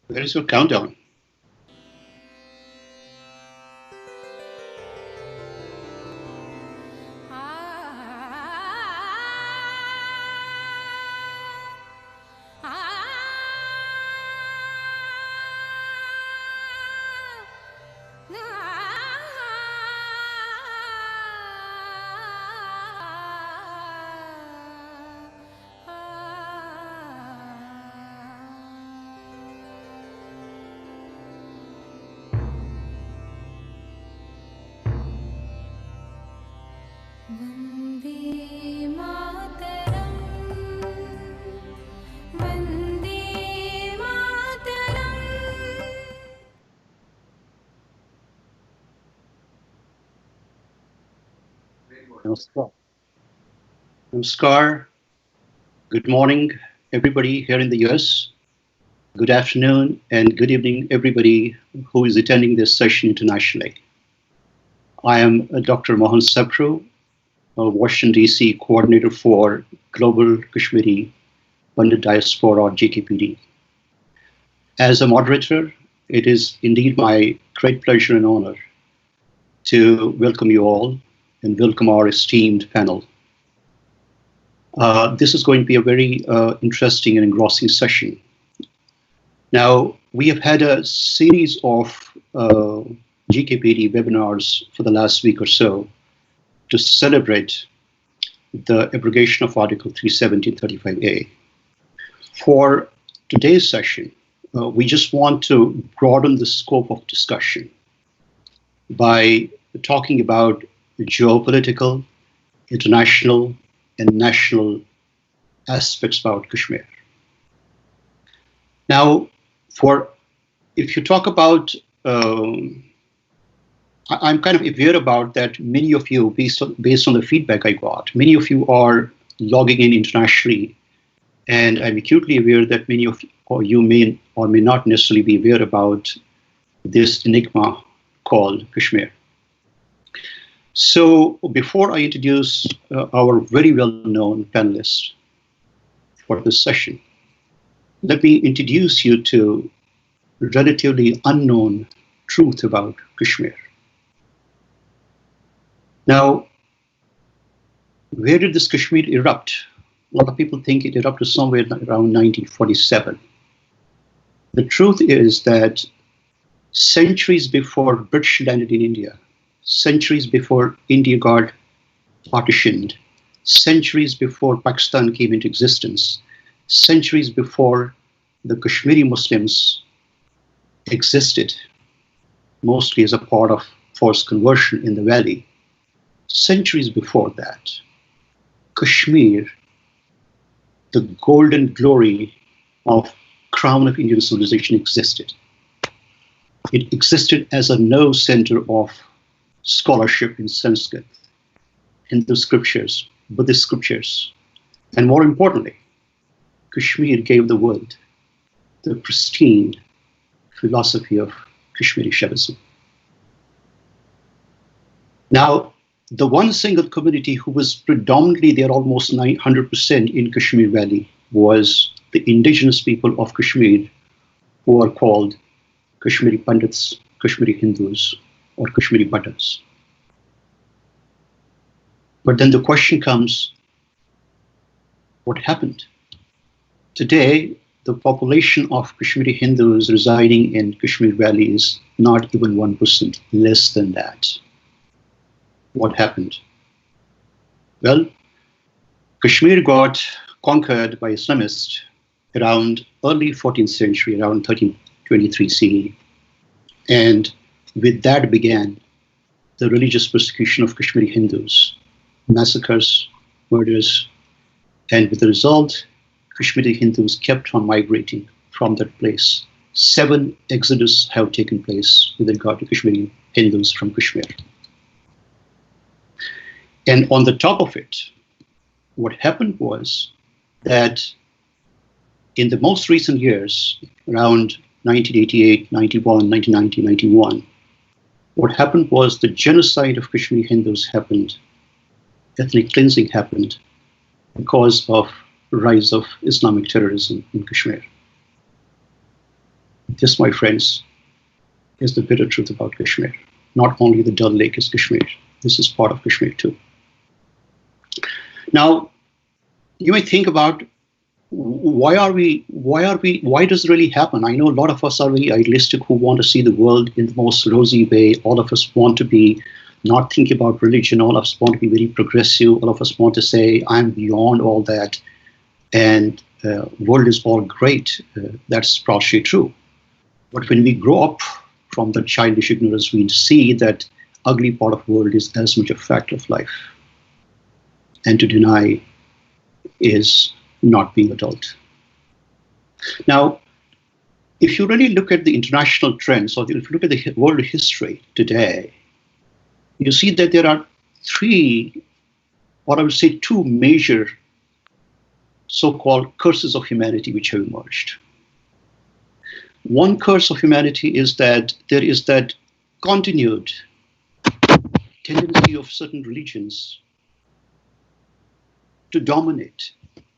Where is your countdown? Namaskar. Namaskar. Good morning, everybody here in the US. Good afternoon and good evening, everybody who is attending this session internationally. I am Dr. Mohan Sapru, Washington, D.C. coordinator for Global Kashmiri PANDIT Diaspora, or GKPD. As a moderator, it is indeed my great pleasure and honor to welcome you all and welcome our esteemed panel. This is going to be a very interesting and engrossing session. Now, we have had a series of GKPD webinars for the last week or so to celebrate the abrogation of Article 317.35a. For today's session, we just want to broaden the scope of discussion by talking about geopolitical, international, and national aspects about Kashmir. Now, if you talk about, I'm kind of aware about that many of you, based on the feedback I got, many of you are logging in internationally, and I'm acutely aware that many of you may or may not necessarily be aware about this enigma called Kashmir. So before I introduce our very well-known panelists for this session, let me introduce you to relatively unknown truth about Kashmir. Now, where did this Kashmir erupt? A lot of people think it erupted somewhere around 1947. The truth is that centuries before British landed in India, centuries before India got partitioned, centuries before Pakistan came into existence, centuries before the Kashmiri Muslims existed, mostly as a part of forced conversion in the valley, centuries before that, Kashmir, the golden glory of crown of Indian civilization, existed. It existed as a nerve center of scholarship in Sanskrit, Hindu scriptures, Buddhist scriptures, and more importantly, Kashmir gave the world the pristine philosophy of Kashmiri Shaivism. Now, the one single community who was predominantly there almost 900% in Kashmir Valley was the indigenous people of Kashmir, who are called Kashmiri Pandits, Kashmiri Hindus, or Kashmiri Bhattas. But then the question comes, what happened? Today, the population of Kashmiri Hindus residing in Kashmir Valley is not even 1%, less than that. What happened? Well, Kashmir got conquered by Islamists around early 14th century, around 1323 CE. And with that began the religious persecution of Kashmiri Hindus, massacres, murders, and with the result, Kashmiri Hindus kept on migrating from that place. 7 exodus have taken place with regard to Kashmiri Hindus from Kashmir. And on the top of it, what happened was that in the most recent years, around 1988, 91, 1990, 91, what happened was the genocide of Kashmiri Hindus happened, ethnic cleansing happened because of the rise of Islamic terrorism in Kashmir. This, my friends, is the bitter truth about Kashmir. Not only the Dal Lake is Kashmir, this is part of Kashmir too. Now, you may think about why does it really happen? I know a lot of us are very idealistic who want to see the world in the most rosy way. All of us want to be not thinking about religion. All of us want to be very progressive. All of us want to say, I'm beyond all that. And world is all great. That's partially true. But when we grow up from the childish ignorance, we see that ugly part of the world is as much a fact of life. And to deny is not being adult. Now, if you really look at the international trends, or if you look at the world history today, you see that there are three, or I would say two major so-called curses of humanity which have emerged. One curse of humanity is that there is that continued tendency of certain religions to dominate,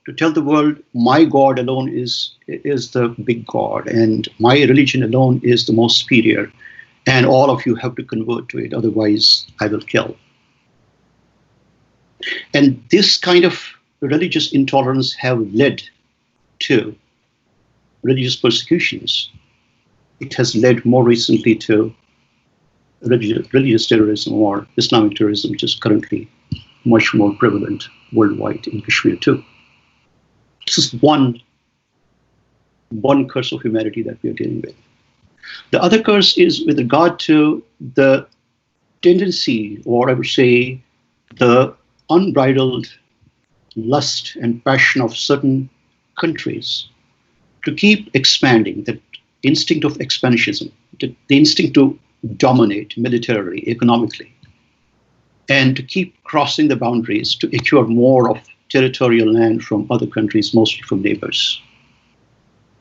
to tell the world, my God alone is the big God, and my religion alone is the most superior, and all of you have to convert to it, otherwise I will kill. And this kind of religious intolerance have led to religious persecutions. It has led more recently to religious terrorism or Islamic terrorism, which is currently much more prevalent worldwide in Kashmir too. This is one curse of humanity that we are dealing with. The other curse is with regard to the tendency, or I would say the unbridled lust and passion of certain countries to keep expanding, the instinct of expansionism, the instinct to dominate militarily, economically, and to keep crossing the boundaries to acquire more of territorial land from other countries, mostly from neighbors,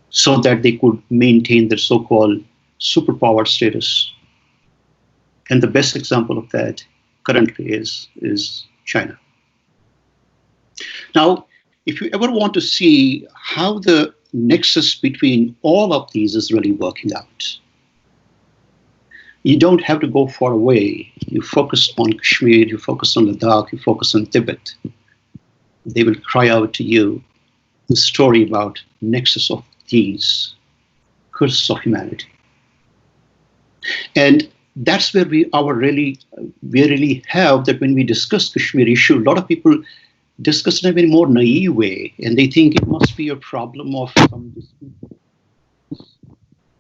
so that they could maintain their so-called superpower status. And the best example of that currently is China. Now, if you ever want to see how the nexus between all of these is really working out, you don't have to go far away. You focus on Kashmir, you focus on Ladakh, you focus on Tibet. They will cry out to you the story about nexus of these curses of humanity. And that's where we really have that when we discuss Kashmir issue, a lot of people discuss it in a very more naive way, and they think it must be a problem of some dispute.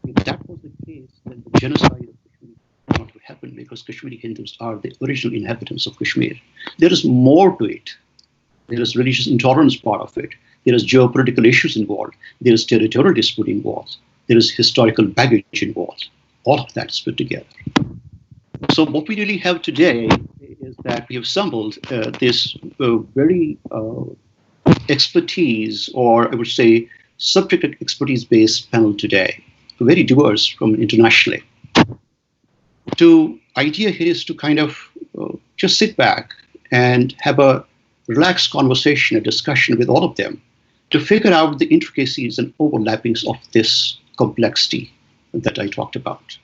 If that was the case, then the genocide of Kashmir would not have happened, because Kashmiri Hindus are the original inhabitants of Kashmir. There is more to it. There is religious intolerance part of it. There is geopolitical issues involved. There is territorial dispute involved. There is historical baggage involved. All of that is put together. So what we really have today is that we have assembled this very expertise, or I would say subject expertise-based panel today, very diverse from internationally. The idea here is to kind of just sit back and have a relaxed conversation, a discussion with all of them to figure out the intricacies and overlappings of this complexity that I talked about.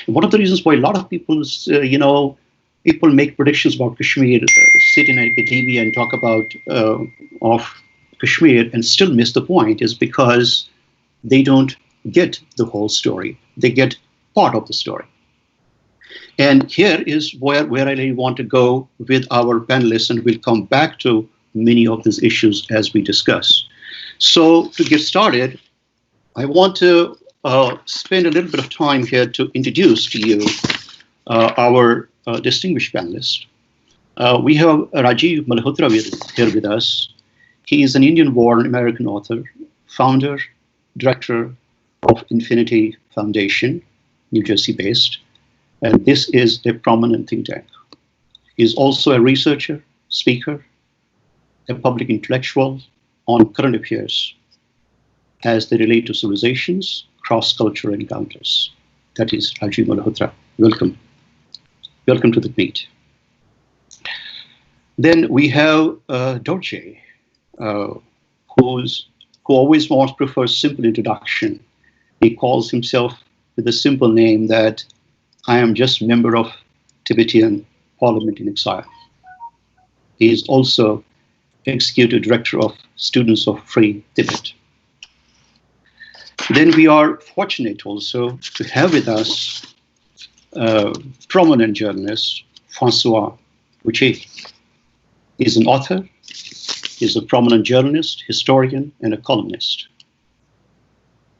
And one of the reasons why a lot of people, people make predictions about Kashmir, sit in academia and talk about of Kashmir and still miss the point is because they don't get the whole story. They get part of the story. And here is where I really want to go with our panelists, and we'll come back to many of these issues as we discuss. So to get started, I want to spend a little bit of time here to introduce to you our distinguished panelists. We have Rajiv Malhotra here with us. He is an Indian-born American author, founder, director of Infinity Foundation, New Jersey-based, and this is a prominent think tank. He is also a researcher, speaker, a public intellectual on current affairs as they relate to civilizations, cross-cultural encounters. That is Rajiv Malhotra. Welcome. Welcome to the meet. Then we have Dorje, who always prefers simple introduction. He calls himself with a simple name that I am just member of Tibetan Parliament in exile. He is also executive director of Students of Free Tibet. Then we are fortunate also to have with us a prominent journalist, Francois Boucher. He's an author, he's a prominent journalist, historian, and a columnist.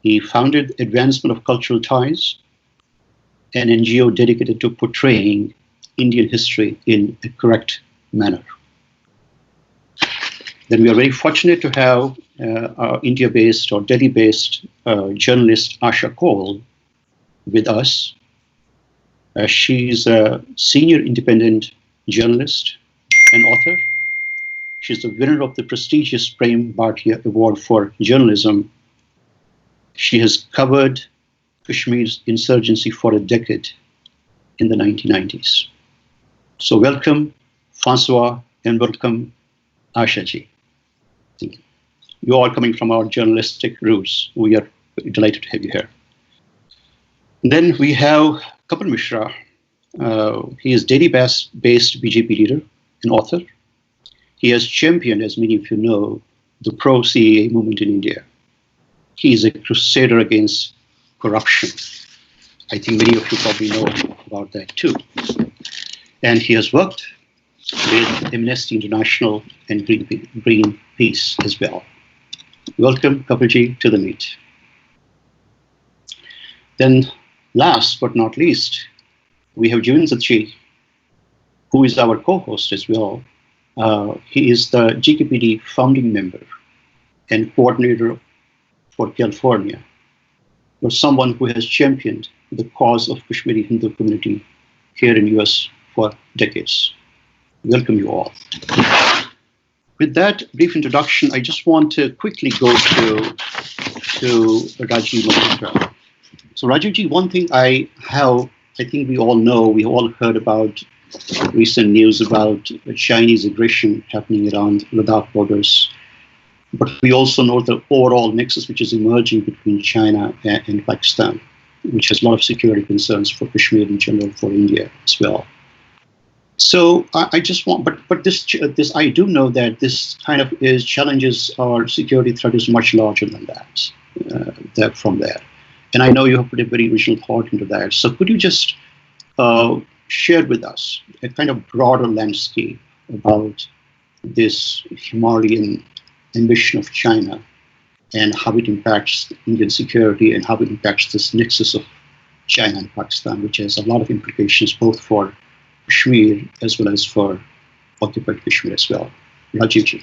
He founded Advancement of Cultural Ties, an NGO dedicated to portraying Indian history in a correct manner. Then we are very fortunate to have our India-based or Delhi-based journalist Asha Kaul with us. She's a senior independent journalist and author. She's the winner of the prestigious Prem Bhatia Award for Journalism. She has covered Kashmir's insurgency for a decade in the 1990s. So welcome, Francois, and welcome, Asha ji. Thank you. You are coming from our journalistic roots. We are delighted to have you here. Then we have Kabul Mishra. He is Delhi-based BJP leader and author. He has championed, as many of you know, the pro-CAA movement in India. He is a crusader against corruption. I think many of you probably know about that too. And he has worked with Amnesty International and Greenpeace as well. Welcome, Kapilji, to the meet. Then last but not least, we have Jivin Zatchi, who is our co-host as well. He is the GKPD founding member and coordinator for California, or someone who has championed the cause of Kashmiri Hindu community here in US for decades. Welcome you all. With that brief introduction, I just want to quickly go to Rajiv Malhotra. So Rajivji, one thing I think we all know, we all heard about recent news about Chinese aggression happening around Ladakh borders. But we also know the overall nexus which is emerging between China and Pakistan, which has a lot of security concerns for Kashmir in general, for India as well. So I just want, but this I do know that this kind of challenges our security threat is much larger than that, from there. And I know you have put a very original thought into that. So could you just share with us a kind of broader landscape about this Himalayan ambition of China and how it impacts Indian security and how it impacts this nexus of China and Pakistan, which has a lot of implications both for Kashmir as well as for occupied Kashmir as well. Rajivji.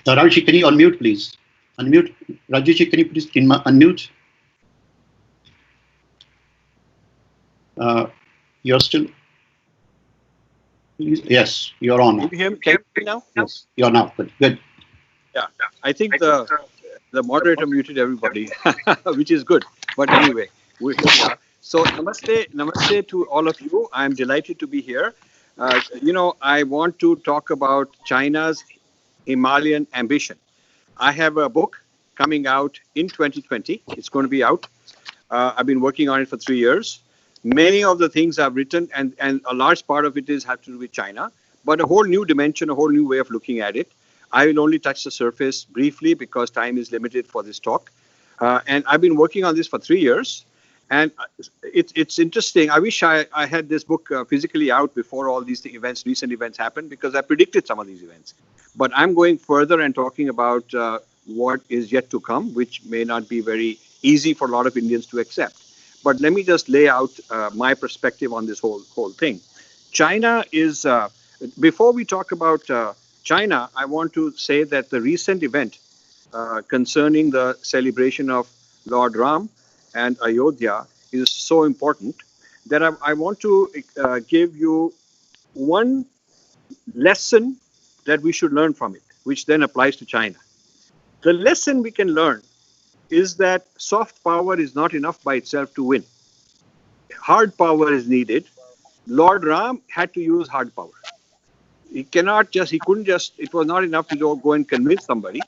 Rajivji, can you unmute, please? Unmute. Rajivji, can you please unmute? You're still... Yes, you're on now. Can you hear me now? Yes, you're now. Good. Yeah, I think the moderator muted everybody, which is good. But anyway, we're here. So namaste to all of you. I'm delighted to be here. I want to talk about China's Himalayan ambition. I have a book coming out in 2020. It's going to be out. I've been working on it for 3 years. Many of the things I've written, and a large part of it have to do with China, but a whole new dimension, a whole new way of looking at it. I will only touch the surface briefly because time is limited for this talk. And I've been working on this for 3 years. And it's interesting. I wish I had this book physically out before all these recent events happened, because I predicted some of these events. But I'm going further and talking about what is yet to come, which may not be very easy for a lot of Indians to accept. But let me just lay out my perspective on this whole thing. China is, before we talk about China, I want to say that the recent event concerning the celebration of Lord Ram and Ayodhya is so important that I want to give you one lesson that we should learn from it, which then applies to China. The lesson we can learn is that soft power is not enough by itself to win. Hard power is needed. Lord Ram had to use hard power. He couldn't just, it was not enough to go and convince somebody.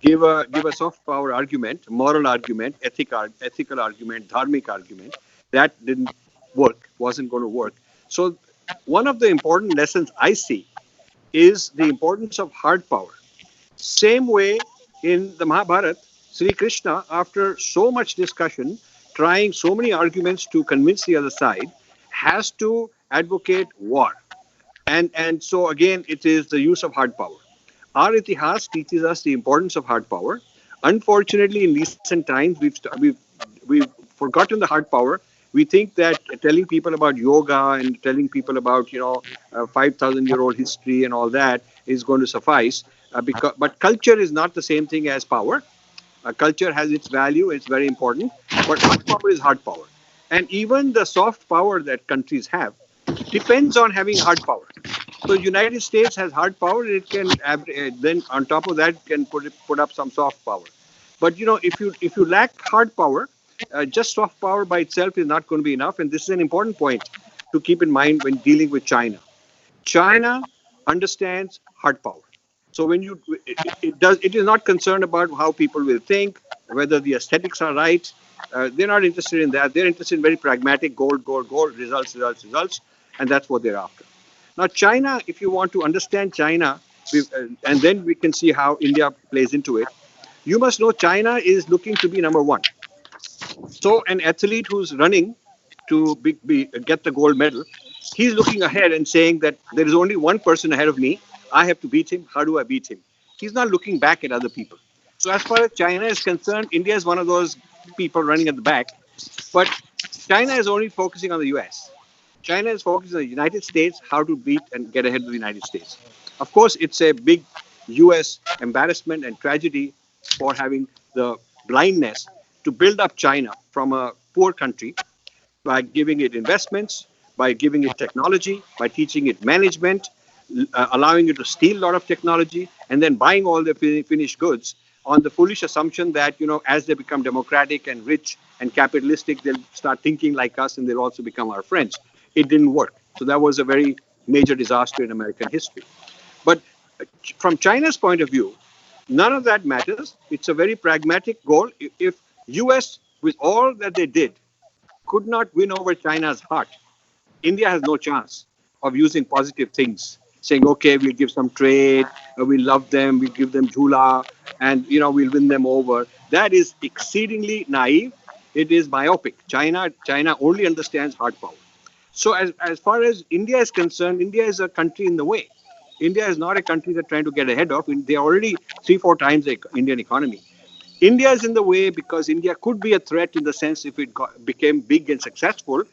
give a soft power argument, moral argument, ethical argument, dharmic argument. That didn't work, wasn't going to work. So one of the important lessons I see is the importance of hard power. Same way in the Mahabharata, Sri Krishna, after so much discussion, trying so many arguments to convince the other side, has to advocate war. And so again, it is the use of hard power. Our itihas teaches us the importance of hard power. Unfortunately, in recent times, we've forgotten the hard power. We think that telling people about yoga and telling people about 5,000-year-old history and all that is going to suffice. But culture is not the same thing as power. Culture has its value; it's very important. But hard power is hard power, and even the soft power that countries have depends on having hard power. So United States has hard power. It can then on top of that can put up some soft power. But if you lack hard power, just soft power by itself is not going to be enough. And this is an important point to keep in mind when dealing with China. China understands hard power. So when it is not concerned about how people will think, whether the aesthetics are right. They're not interested in that. They're interested in very pragmatic gold, results, and that's what they're after. Now, China, if you want to understand China, and then we can see how India plays into it, you must know China is looking to be number one. So an athlete who's running to get the gold medal, he's looking ahead and saying that there is only one person ahead of me. I have to beat him. How do I beat him? He's not looking back at other people. So as far as China is concerned, India is one of those people running at the back. But China is only focusing on the US. China is focusing on the United States, how to beat and get ahead of the United States. Of course, it's a big US embarrassment and tragedy for having the blindness to build up China from a poor country by giving it investments, by giving it technology, by teaching it management, allowing it to steal a lot of technology, and then buying all the finished goods on the foolish assumption that, as they become democratic and rich and capitalistic, they'll start thinking like us and they'll also become our friends. It didn't work. So that was a very major disaster in American history. But from China's point of view, none of that matters. It's a very pragmatic goal. If US, with all that they did, could not win over China's heart, India has no chance of using positive things, saying, okay, we'll give some trade, we'll love them, we'll give them jhula, and we'll win them over. That is exceedingly naive. It is myopic. China only understands hard power. So as far as India is concerned, India is a country in the way. India is not a country they're trying to get ahead of. They are already 3-4 times the Indian economy. India is in the way because India could be a threat in the sense if it became big and successful,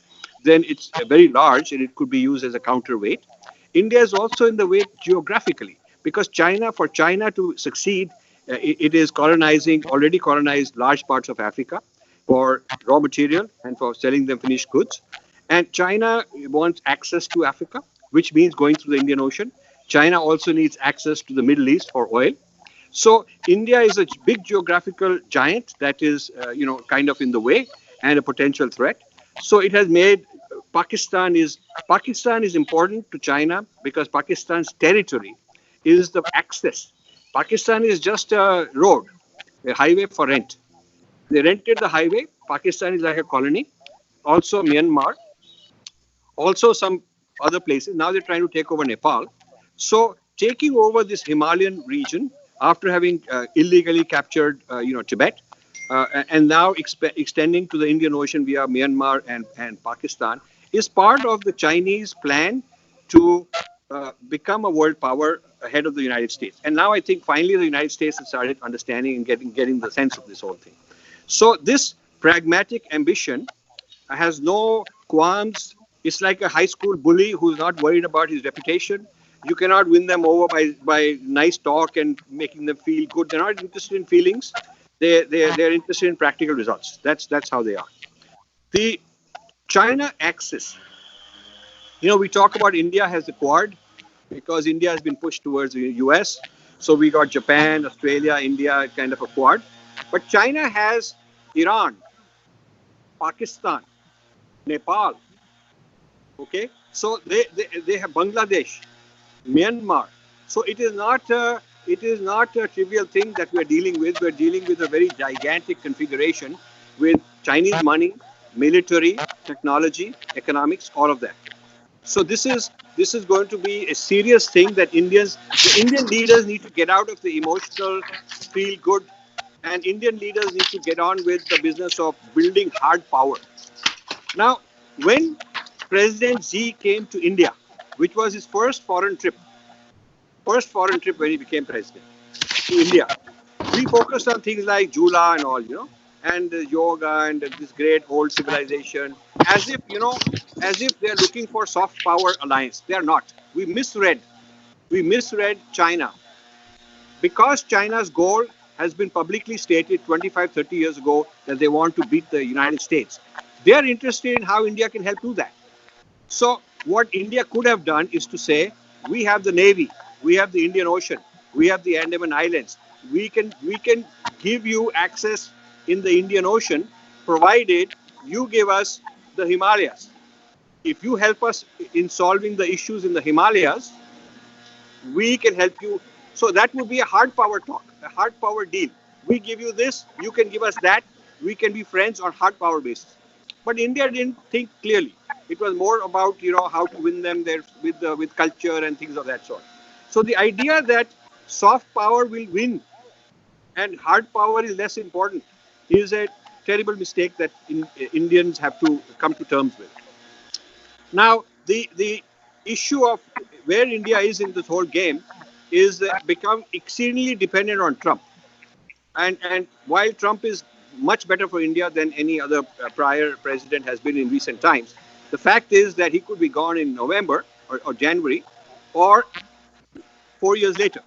then it's very large and it could be used as a counterweight. India is also in the way geographically because for China to succeed, it is already colonized large parts of Africa for raw material and for selling them finished goods. And China wants access to Africa, which means going through the Indian Ocean. China also needs access to the Middle East for oil. So India is a big geographical giant that is, kind of in the way and a potential threat. So it has made Pakistan is important to China because Pakistan's territory is the access. Pakistan is just a road, a highway for rent. They rented the highway. Pakistan is like a colony. Also Myanmar. Also some other places. Now they're trying to take over Nepal. So taking over this Himalayan region after having illegally captured, Tibet, and now extending to the Indian Ocean via Myanmar and Pakistan is part of the Chinese plan to become a world power ahead of the United States. And now I think finally the United States has started understanding and getting the sense of this whole thing. So this pragmatic ambition has no qualms. It's like a high school bully who's not worried about his reputation. You cannot win them over by nice talk and making them feel good. They're not interested in feelings. They're interested in practical results. That's how they are. The China axis. We talk about India has a quad because India has been pushed towards the US. So we got Japan, Australia, India, kind of a quad. But China has Iran, Pakistan, Nepal. Okay, so they have Bangladesh, Myanmar. So it is not it is not a trivial thing that we're dealing with. We're dealing with a very gigantic configuration with Chinese money, military, technology, economics, all of that. So this is going to be a serious thing that the Indian leaders need to get out of the emotional feel good, and Indian leaders need to get on with the business of building hard power. Now, when President Xi came to India, which was his first foreign trip when he became president to India, we focused on things like Jula and all, and yoga and this great old civilization, as if, as if they're looking for soft power alliance. They're not. We misread China. Because China's goal has been publicly stated 25, 30 years ago that they want to beat the United States. They are interested in how India can help do that. So what India could have done is to say, we have the Navy, we have the Indian Ocean, we have the Andaman Islands. We can give you access in the Indian Ocean, provided you give us the Himalayas. If you help us in solving the issues in the Himalayas, we can help you. So that would be a hard power talk, a hard power deal. We give you this, you can give us that. We can be friends on hard power basis. But India didn't think clearly. It was more about how to win them there with culture and things of that sort. So the idea that soft power will win and hard power is less important is a terrible mistake that Indians have to come to terms with. Now, the issue of where India is in this whole game is become exceedingly dependent on Trump. And while Trump is much better for India than any other prior president has been in recent times, the fact is that he could be gone in November or January or 4 years later,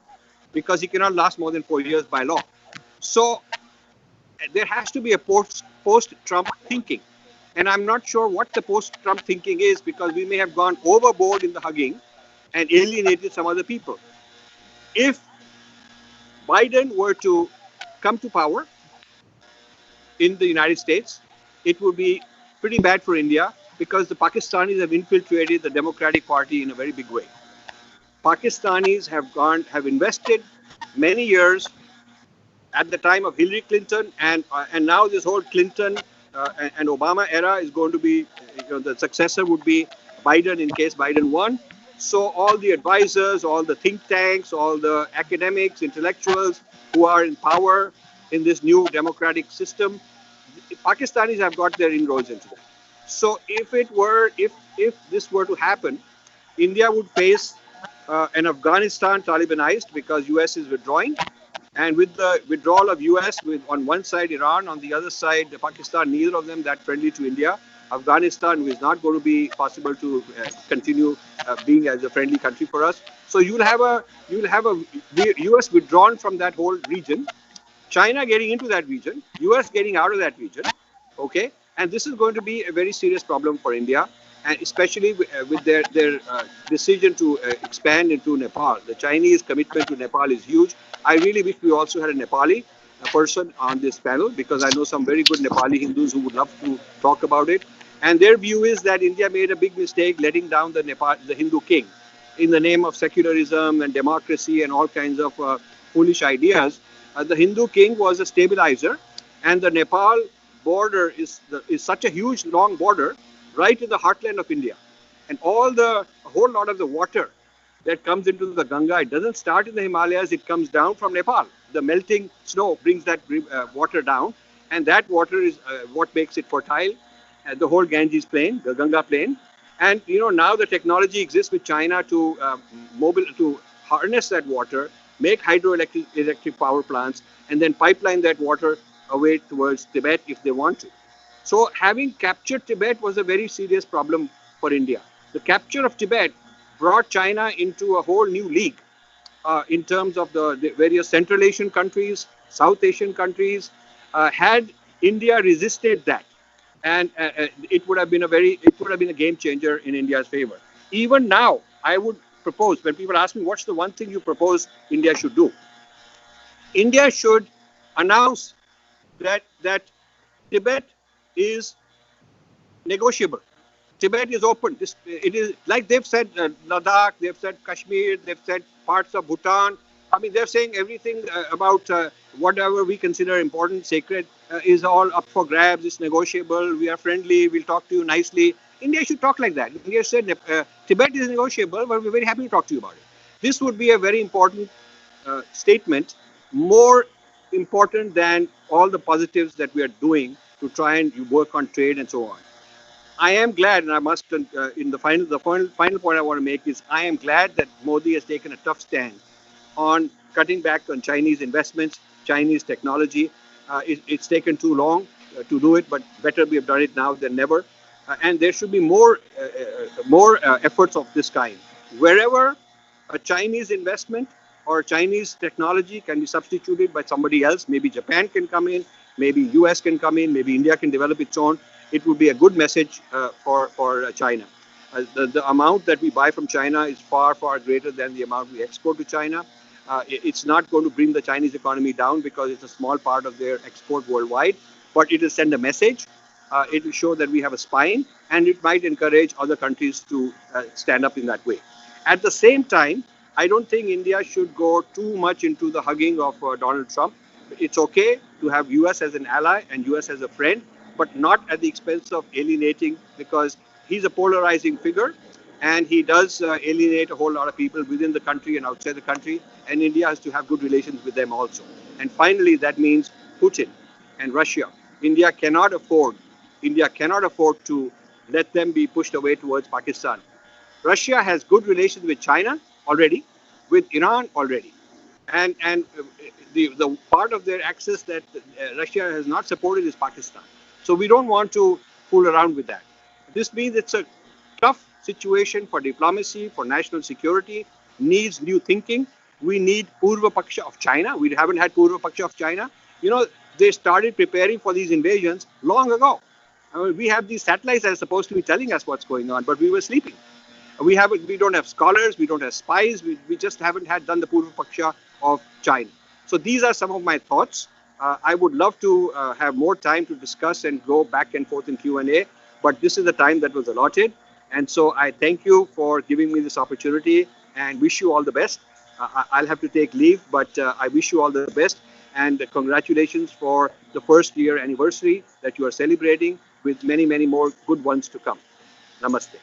because he cannot last more than 4 years by law. So there has to be a post-Trump thinking. And I'm not sure what the post-Trump thinking is, because we may have gone overboard in the hugging and alienated some other people. If Biden were to come to power in the United States, it would be pretty bad for India, because the Pakistanis have infiltrated the Democratic Party in a very big way. Pakistanis have invested many years at the time of Hillary Clinton, and now this whole Clinton and Obama era is going to be, the successor would be Biden in case Biden won. So all the advisors, all the think tanks, all the academics, intellectuals who are in power in this new democratic system, Pakistanis have got their inroads into that. So if this were to happen, India would face an Afghanistan Talibanized, because US is withdrawing. And with the withdrawal of US, with on one side Iran, on the other side Pakistan, neither of them that friendly to India. Afghanistan is not going to be possible to continue being as a friendly country for us. So you'll have the US withdrawn from that whole region, China getting into that region, US getting out of that region. Okay, and this is going to be a very serious problem for India, and especially with their decision to expand into Nepal. The Chinese commitment to Nepal is huge. I really wish we also had a Nepali person on this panel, because I know some very good Nepali Hindus who would love to talk about it. And their view is that India made a big mistake letting down the Hindu king in the name of secularism and democracy and all kinds of foolish ideas. The Hindu king was a stabilizer, and the Nepal border is such a huge, long border right in the heartland of India. And a whole lot of the water that comes into the Ganga, it doesn't start in the Himalayas, it comes down from Nepal. The melting snow brings that water down, and that water is what makes it fertile. The whole Ganges plain, the Ganga plain. And now the technology exists with China to harness that water, make hydroelectric power plants, and then pipeline that water away towards Tibet if they want to. So having captured Tibet was a very serious problem for India. The capture of Tibet brought China into a whole new league in terms of the various Central Asian countries, South Asian countries. Had India resisted that, and it would have been a game changer in India's favor. Even now, I would propose, when people ask me what's the one thing you propose India should do, India should announce that Tibet is negotiable. Tibet is open. It is like they've said Ladakh, they've said Kashmir, they've said parts of Bhutan. I mean, they're saying everything about whatever we consider important, sacred, is all up for grabs. It's negotiable. We are friendly. We'll talk to you nicely. India should talk like that. India said Tibet is negotiable, but we're very happy to talk to you about it. This would be a very important statement, more important than all the positives that we are doing to try and work on trade and so on. I am glad, and I must, in the final point I want to make is I am glad that Modi has taken a tough stand on cutting back on Chinese investments, Chinese technology. It's taken too long to do it, but better we have done it now than never. And there should be more efforts of this kind. Wherever a Chinese investment or Chinese technology can be substituted by somebody else, maybe Japan can come in, maybe US can come in, maybe India can develop its own, it would be a good message for China. The amount that we buy from China is far, far greater than the amount we export to China. It's not going to bring the Chinese economy down because it's a small part of their export worldwide, but it will send a message. It will show that we have a spine, and it might encourage other countries to stand up in that way. At the same time, I don't think India should go too much into the hugging of Donald Trump. It's okay to have US as an ally and US as a friend, but not at the expense of alienating, because he's a polarizing figure and he does alienate a whole lot of people within the country and outside the country, and India has to have good relations with them also. And finally, that means Putin and Russia. India cannot afford to let them be pushed away towards Pakistan. Russia has good relations with China already, with Iran already, and the part of their axis that Russia has not supported is Pakistan. So we don't want to fool around with that. This means it's a tough situation for diplomacy, for national security, needs new thinking. We need Purva Paksha of China. We haven't had Purva Paksha of China. You know, they started preparing for these invasions long ago. I mean, we have these satellites that are supposed to be telling us what's going on, but we were sleeping. We don't have scholars, we don't have spies, we just haven't done the Purva Paksha of China. So these are some of my thoughts. I would love to have more time to discuss and go back and forth in Q&A, but this is the time that was allotted. And so I thank you for giving me this opportunity and wish you all the best. I'll have to take leave, but I wish you all the best. And congratulations for the first year anniversary that you are celebrating, with many, many more good ones to come. Namaste.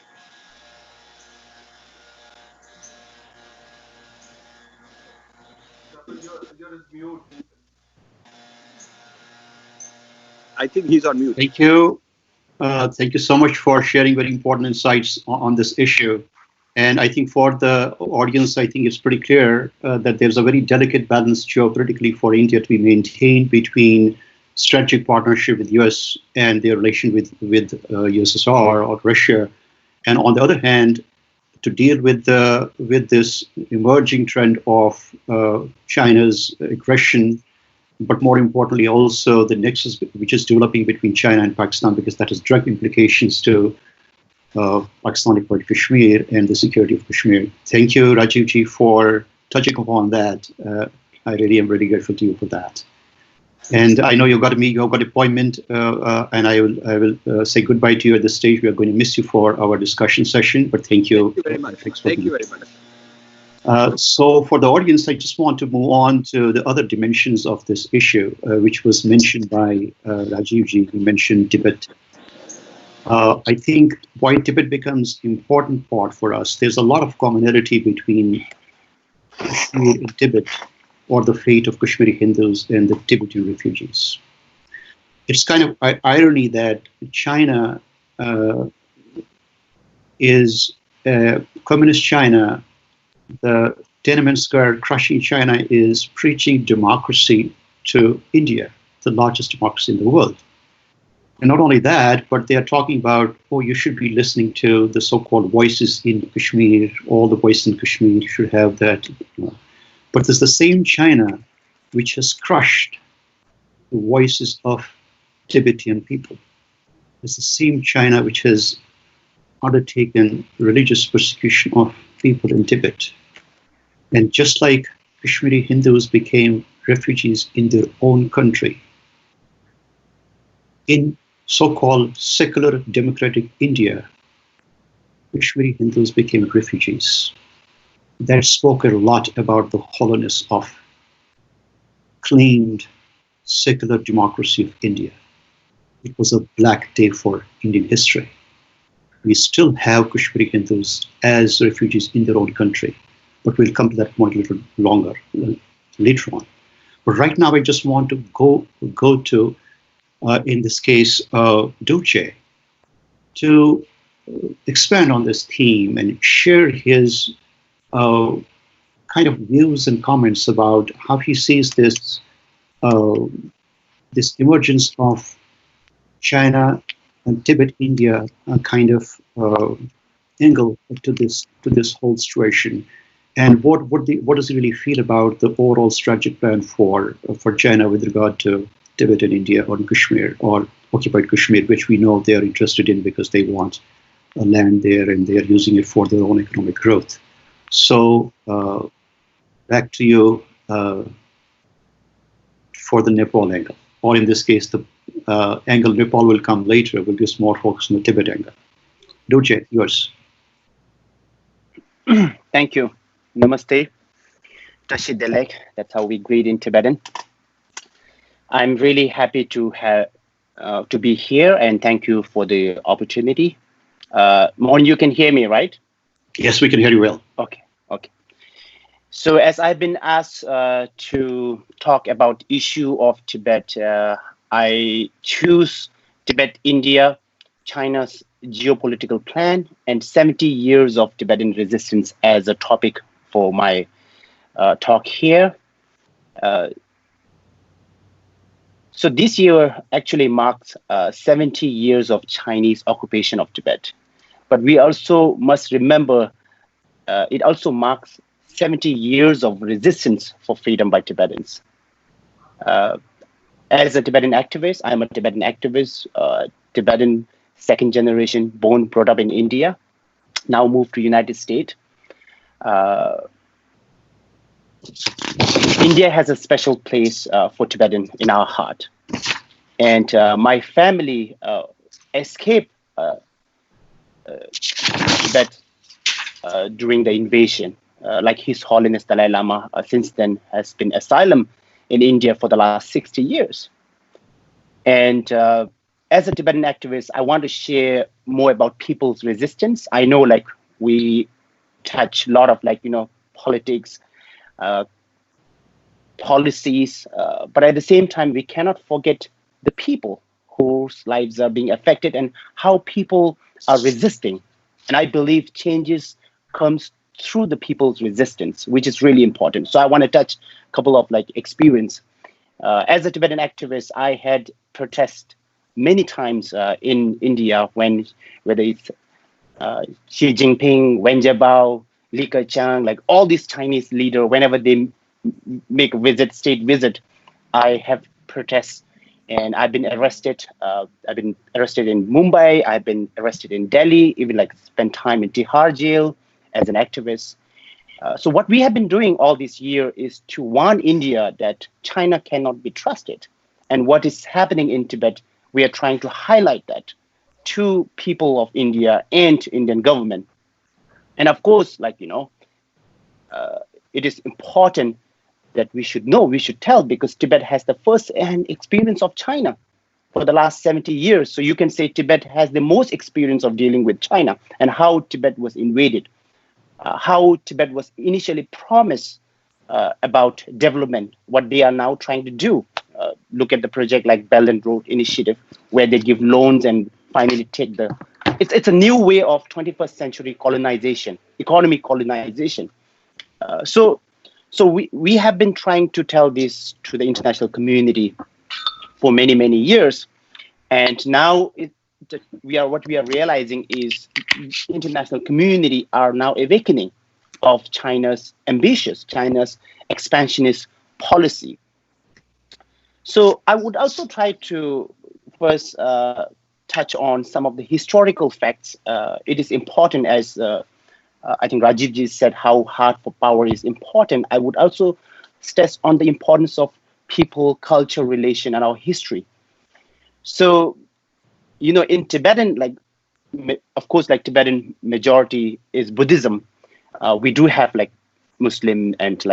You're mute. I think he's on mute. Thank you. Thank you so much for sharing very important insights on this issue. And I think for the audience, I think it's pretty clear that there's a very delicate balance geopolitically for India to be maintained between strategic partnership with US and their relation with USSR or Russia, and on the other hand, to deal with this emerging trend of China's aggression, but more importantly also the nexus which is developing between China and Pakistan, because that has direct implications to Pakistani part of Kashmir and the security of Kashmir. Thank you, Rajiv ji, for touching upon that. I really am really grateful to you for that. And I know you've got an appointment, and I will say goodbye to you at this stage. We are going to miss you for our discussion session, but thank you. Thank you very much. Thank you very much. So for the audience, I just want to move on to the other dimensions of this issue, which was mentioned by Rajiv ji. He mentioned Tibet. I think why Tibet becomes important part for us, there's a lot of commonality between Kashmir and Tibet, or the fate of Kashmiri Hindus and the Tibetan refugees. It's kind of irony that China is communist China, the Tiananmen Square crushing China is preaching democracy to India, the largest democracy in the world. And not only that, but they are talking about, oh, you should be listening to the so-called voices in Kashmir, all the voices in Kashmir should have that. But there's the same China which has crushed the voices of Tibetan people. It's the same China which has undertaken religious persecution of people in Tibet. And just like Kashmiri Hindus became refugees in their own country, in so-called secular democratic India, Kashmiri Hindus became refugees. that spoke a lot about the hollowness of claimed secular democracy of India. It was a black day for Indian history. We still have Kashmiri Hindus as refugees in their own country, but we'll come to that point a little longer later on. But right now, I just want to go to, in this case, Duce, to expand on this theme and share his kind of views and comments about how he sees this this emergence of China and Tibet, India, kind of angle to this whole situation, and what does he really feel about the overall strategic plan for China with regard to Tibet and India or Kashmir or occupied Kashmir, which we know they are interested in because they want land there and they are using it for their own economic growth. So back to you for the Nepal angle, or in this case, the angle Nepal will come later. We'll just more focus on the Tibet angle. Duce, yours. Thank you. Namaste. Tashi Delek. That's how we greet in Tibetan. I'm really happy to be here, and thank you for the opportunity. Mohan, you can hear me, right? Yes, we can hear you well. Okay. So as I've been asked to talk about issue of Tibet, I choose Tibet, India, China's geopolitical plan, and 70 years of Tibetan resistance as a topic for my talk here. So this year actually marks 70 years of Chinese occupation of Tibet. But we also must remember it also marks 70 years of resistance for freedom by Tibetans. As a Tibetan activist, I'm a Tibetan activist, Tibetan second generation, born, brought up in India, now moved to United States. India has a special place for Tibetan in our heart. And my family escaped Tibet during the invasion. Like His Holiness Dalai Lama since then has been asylum in India for the last 60 years. And as a Tibetan activist, I want to share more about people's resistance. I know like we touch a lot of politics, policies, but at the same time, we cannot forget the people whose lives are being affected and how people are resisting. And I believe changes comes through the people's resistance, which is really important. So I want to touch a couple of experience. As a Tibetan activist, I had protest many times in India whether it's Xi Jinping, Wen Jiabao, Li Keqiang, like all these Chinese leaders, whenever they make a state visit, I have protests. And I've been arrested. I've been arrested in Mumbai. I've been arrested in Delhi, even spent time in Tihar jail as an activist. So what we have been doing all this year is to warn India that China cannot be trusted. And what is happening in Tibet, we are trying to highlight that to people of India and to Indian government. And of course, it is important that we should know, we should tell, because Tibet has the first-hand experience of China for the last 70 years. So you can say Tibet has the most experience of dealing with China and how Tibet was invaded, how Tibet was initially promised about development, what they are now trying to do. Look at the project like Belt and Road Initiative, where they give loans and finally take it's a new way of 21st century colonization, economic colonization. So we have been trying to tell this to the international community for many, many years. And now what we are realizing is international community are now awakening of China's China's expansionist policy. So I would also try to first touch on some of the historical facts. It is important, as I think Rajiv ji said, how hard for power is important. I would also stress on the importance of people, culture, relation, and our history. So, in Tibetan, of course, Tibetan majority is Buddhism. We do have Muslim and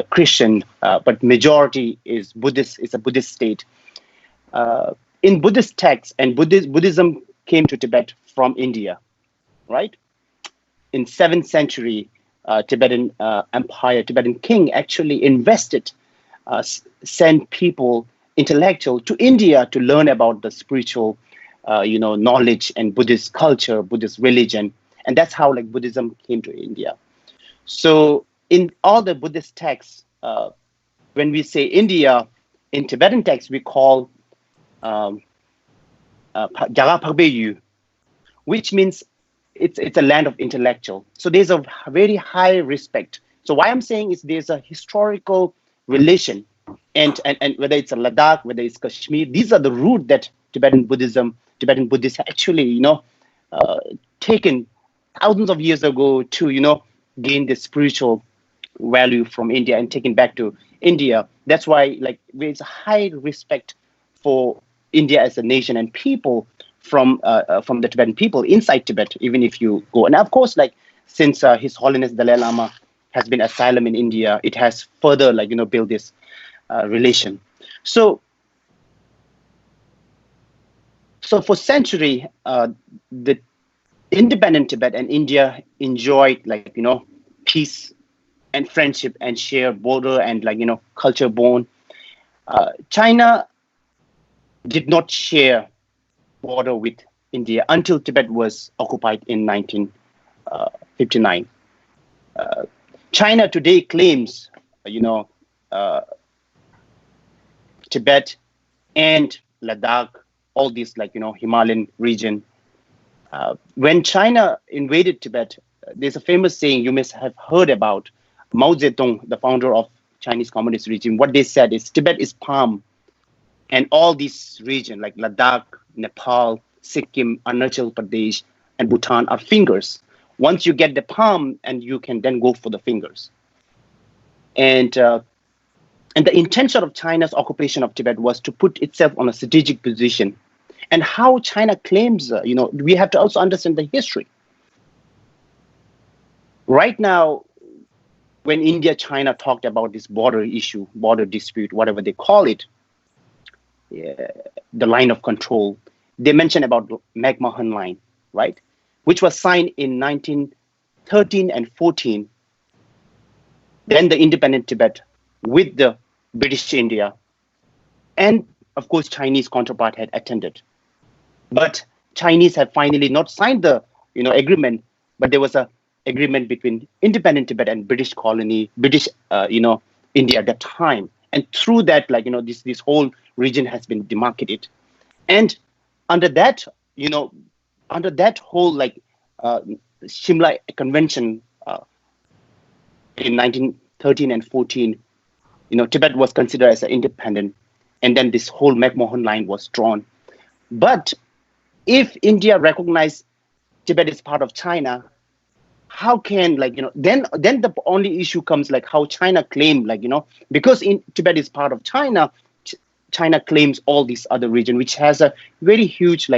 Christian, but majority is Buddhist. It's a Buddhist state. In Buddhist texts, and Buddhism came to Tibet from India, right? In 7th century, Tibetan empire, Tibetan king actually invested, sent people, intellectual to India to learn about the spiritual, knowledge and Buddhist culture, Buddhist religion, and that's how Buddhism came to India. So in all the Buddhist texts, when we say India, in Tibetan texts we call Jagaparbeyu, which means it's a land of intellectual. So there's a very high respect. So why I'm saying is there's a historical relation, and whether it's a Ladakh, whether it's Kashmir, these are the route that Tibetan Buddhists actually, taken thousands of years ago to, gain the spiritual value from India and taken back to India. That's why there's a high respect for India as a nation and people from the Tibetan people inside Tibet, even if you go. And of course, since His Holiness Dalai Lama has been asylum in India, it has further built this relation. So for century, the independent Tibet and India enjoyed peace and friendship and shared border and culture bond. China did not share border with India until Tibet was occupied in 1959. China today claims, Tibet and Ladakh, all these Himalayan region. When China invaded Tibet, there's a famous saying you must have heard about. Mao Zedong, the founder of Chinese Communist regime, what they said is Tibet is palm, and all these regions like Ladakh, Nepal, Sikkim, Arunachal Pradesh, and Bhutan are fingers. Once you get the palm, and you can then go for the fingers. And the intention of China's occupation of Tibet was to put itself on a strategic position. And how China claims, we have to also understand the history. Right now, when India, China talked about this border issue, border dispute, whatever they call it, the line of control, they mentioned about McMahon line, right? Which was signed in 1913 and 14. Then the independent Tibet with the British India, and of course Chinese counterpart had attended. But Chinese have finally not signed the agreement, but there was a agreement between independent Tibet and British colony, British India at that time. And through that, this whole region has been demarcated. And under that, under that whole Shimla Convention in 1913 and 14, Tibet was considered as an independent, and then this whole McMahon line was drawn. But if India recognized Tibet as part of China, how can then the only issue comes how China claimed because Tibet is part of China, China claims all these other region, which has a very huge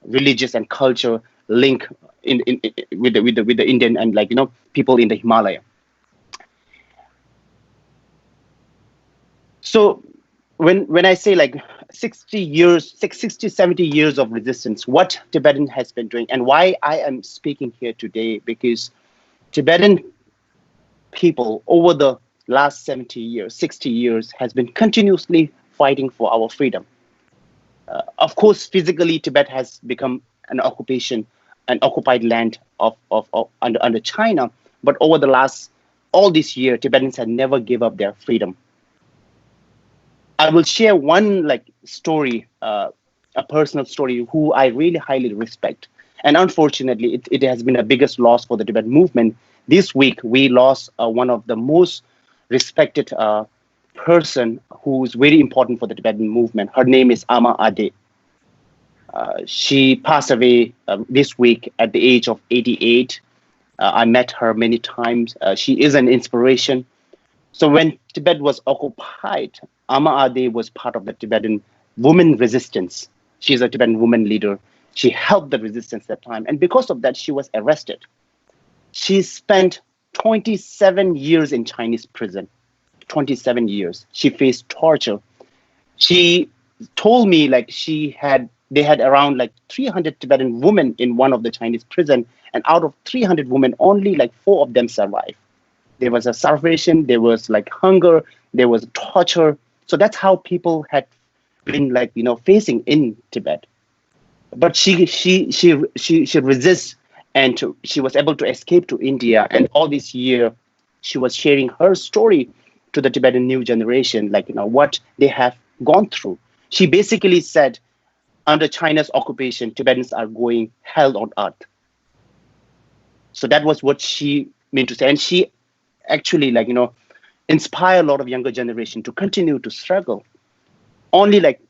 religious and culture link with the Indian and people in the Himalaya. So when I say 60, 70 years of resistance, what Tibetan has been doing, and why I am speaking here today, because Tibetan people over the last 70 years, 60 years has been continuously fighting for our freedom. Of course, physically, Tibet has become an occupation, an occupied land under China. But over the last, all this year, Tibetans have never give up their freedom. I will share one story, a personal story, who I really highly respect. And unfortunately, it has been the biggest loss for the Tibetan movement. This week, we lost one of the most respected person who is very important for the Tibetan movement. Her name is Ama Ade. She passed away this week at the age of 88. I met her many times. She is an inspiration. So when Tibet was occupied, Ama Ade was part of the Tibetan women resistance. She's a Tibetan woman leader. She helped the resistance at that time. And because of that, she was arrested. She spent 27 years in Chinese prison. 27 years. She faced torture. She told me like they had around like 300 Tibetan women in one of the Chinese prison, and out of 300 women, only like 4 of them survived. There was a starvation, there was like hunger, there was torture. So that's how people had been like, facing in Tibet. But she resists, and she was able to escape to India. And all this year, she was sharing her story to the Tibetan new generation, like, what they have gone through. She basically said, under China's occupation, Tibetans are going hell on earth. So that was what she meant to say. And she actually, like, inspire a lot of younger generation to continue to struggle. Only like,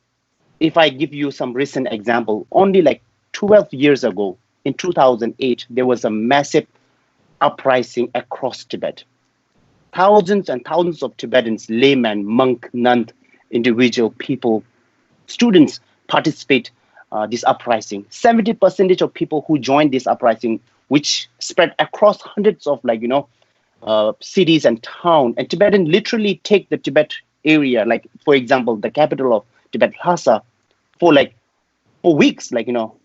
if I give you some recent example, only like 12 years ago, in 2008, there was a massive uprising across Tibet. Thousands and thousands of Tibetans, laymen, monk, nun, individual people, students participate this uprising. 70% of people who joined this uprising, which spread across hundreds of cities and towns, and Tibetan literally take the Tibet area, like for example, the capital of Tibet, Lhasa, for weeks,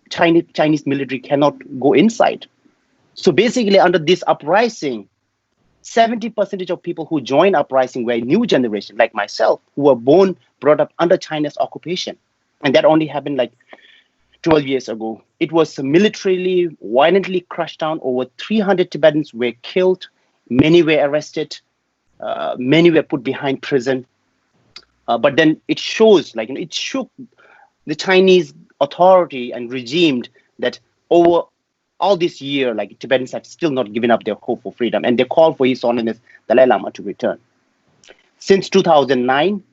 Chinese military cannot go inside. So basically, under this uprising, 70% of people who joined uprising were new generation, like myself, who were brought up under China's occupation. And that only happened like 12 years ago. It was militarily, violently crushed down. Over 300 Tibetans were killed. Many were arrested. Many were put behind prison. But then it shows, it shook the Chinese authority and regime that over all this year, Tibetans have still not given up their hope for freedom, and they call for His Holiness Dalai Lama to return. Since 2009,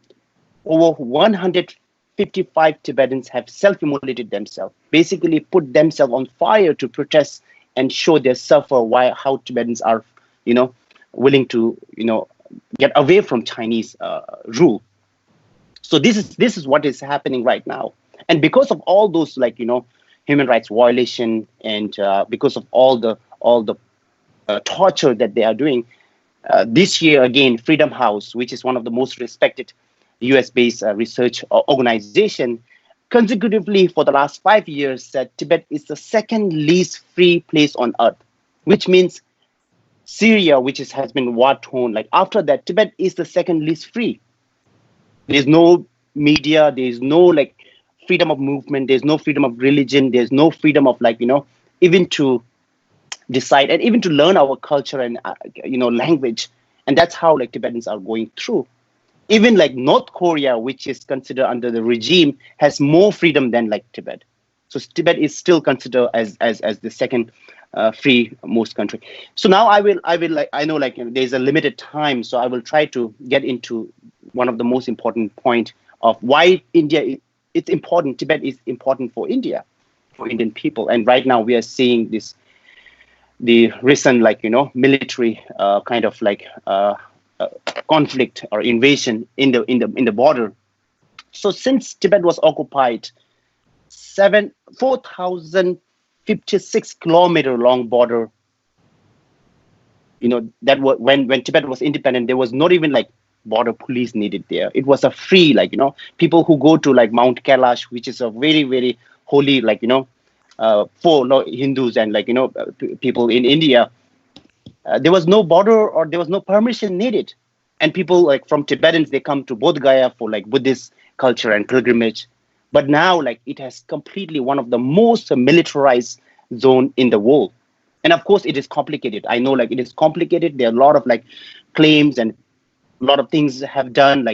over 155 Tibetans have self-immolated themselves, basically put themselves on fire to protest and show their suffer how Tibetans are, willing to, get away from Chinese rule. So this is what is happening right now, and because of all those human rights violation, and because of all the torture that they are doing, this year again, Freedom House, which is one of the most respected US-based research organization, consecutively for the last 5 years said Tibet is the second least free place on earth, which means Syria, which has been war-torn, after that, Tibet is the second least free. There's no media, there's no freedom of movement, there's no freedom of religion, there's no freedom of even to decide and even to learn our culture and language. And that's how Tibetans are going through. Even North Korea, which is considered under the regime, has more freedom than Tibet. So Tibet is still considered as the second free most country. So now I know there's a limited time, so I will try to get into one of the most important point of why India it's important. Tibet is important for India, for Indian people, and right now we are seeing the recent military kind of conflict or invasion in the border. So since Tibet was occupied, 4,056 kilometer long border. That was when Tibet was independent, there was not even border police needed there. It was a free, people who go to Mount Kailash, which is a very, very holy, for Hindus and people in India. There was no border or there was no permission needed. And people from Tibetans, they come to Bodh Gaya for Buddhist culture and pilgrimage. But now it has completely one of the most militarized zone in the world. And of course, it is complicated. I know it is complicated. There are a lot of claims and a lot of things have done,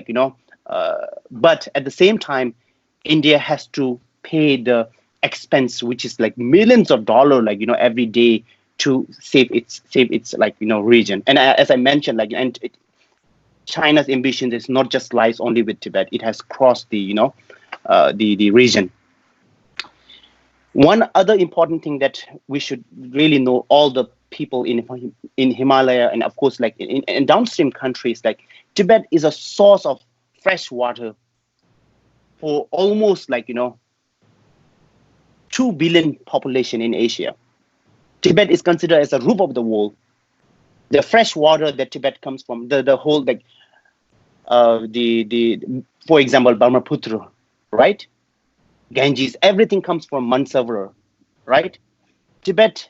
but at the same time, India has to pay the expense, which is millions of dollars, every day to save its region. And as I mentioned, China's ambition is not just lies only with Tibet; it has crossed the region. One other important thing that we should really know, all the people in Himalaya and of course in downstream countries, Tibet is a source of fresh water for almost 2 billion population in Asia. Tibet is considered as a roof of the world. the fresh water that Tibet comes from, the whole like for example Brahmaputra, right? Ganges, everything comes from Mansarovar, right? Tibet,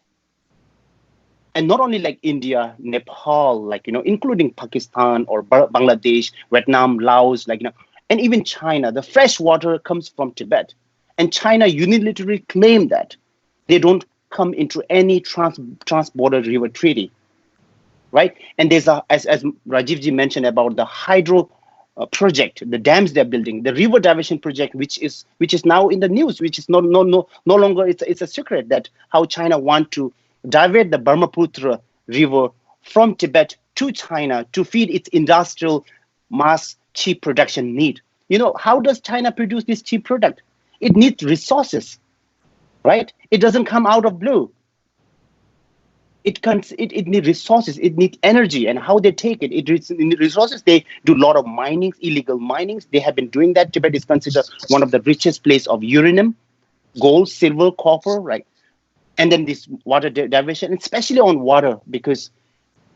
and not only like India, Nepal, like including Pakistan or Bangladesh, Vietnam, Laos, like and even China. The fresh water comes from Tibet, and China unilaterally claimed that they don't come into any trans-border river treaty, right? And there's as Rajiv ji mentioned about the hydro project, the dams they're building, the river diversion project, which is now in the news, which is no longer it's a secret that how China want to divert the Brahmaputra river from Tibet to China to feed its industrial mass cheap production need. How does China produce this cheap product? It needs resources, right? It doesn't come out of blue. It needs resources, it needs energy, and how they take it. It needs resources. They do a lot of minings, illegal minings. They have been doing that. Tibet is considered one of the richest place of uranium, gold, silver, copper, right? And then this water diversion, especially on water, because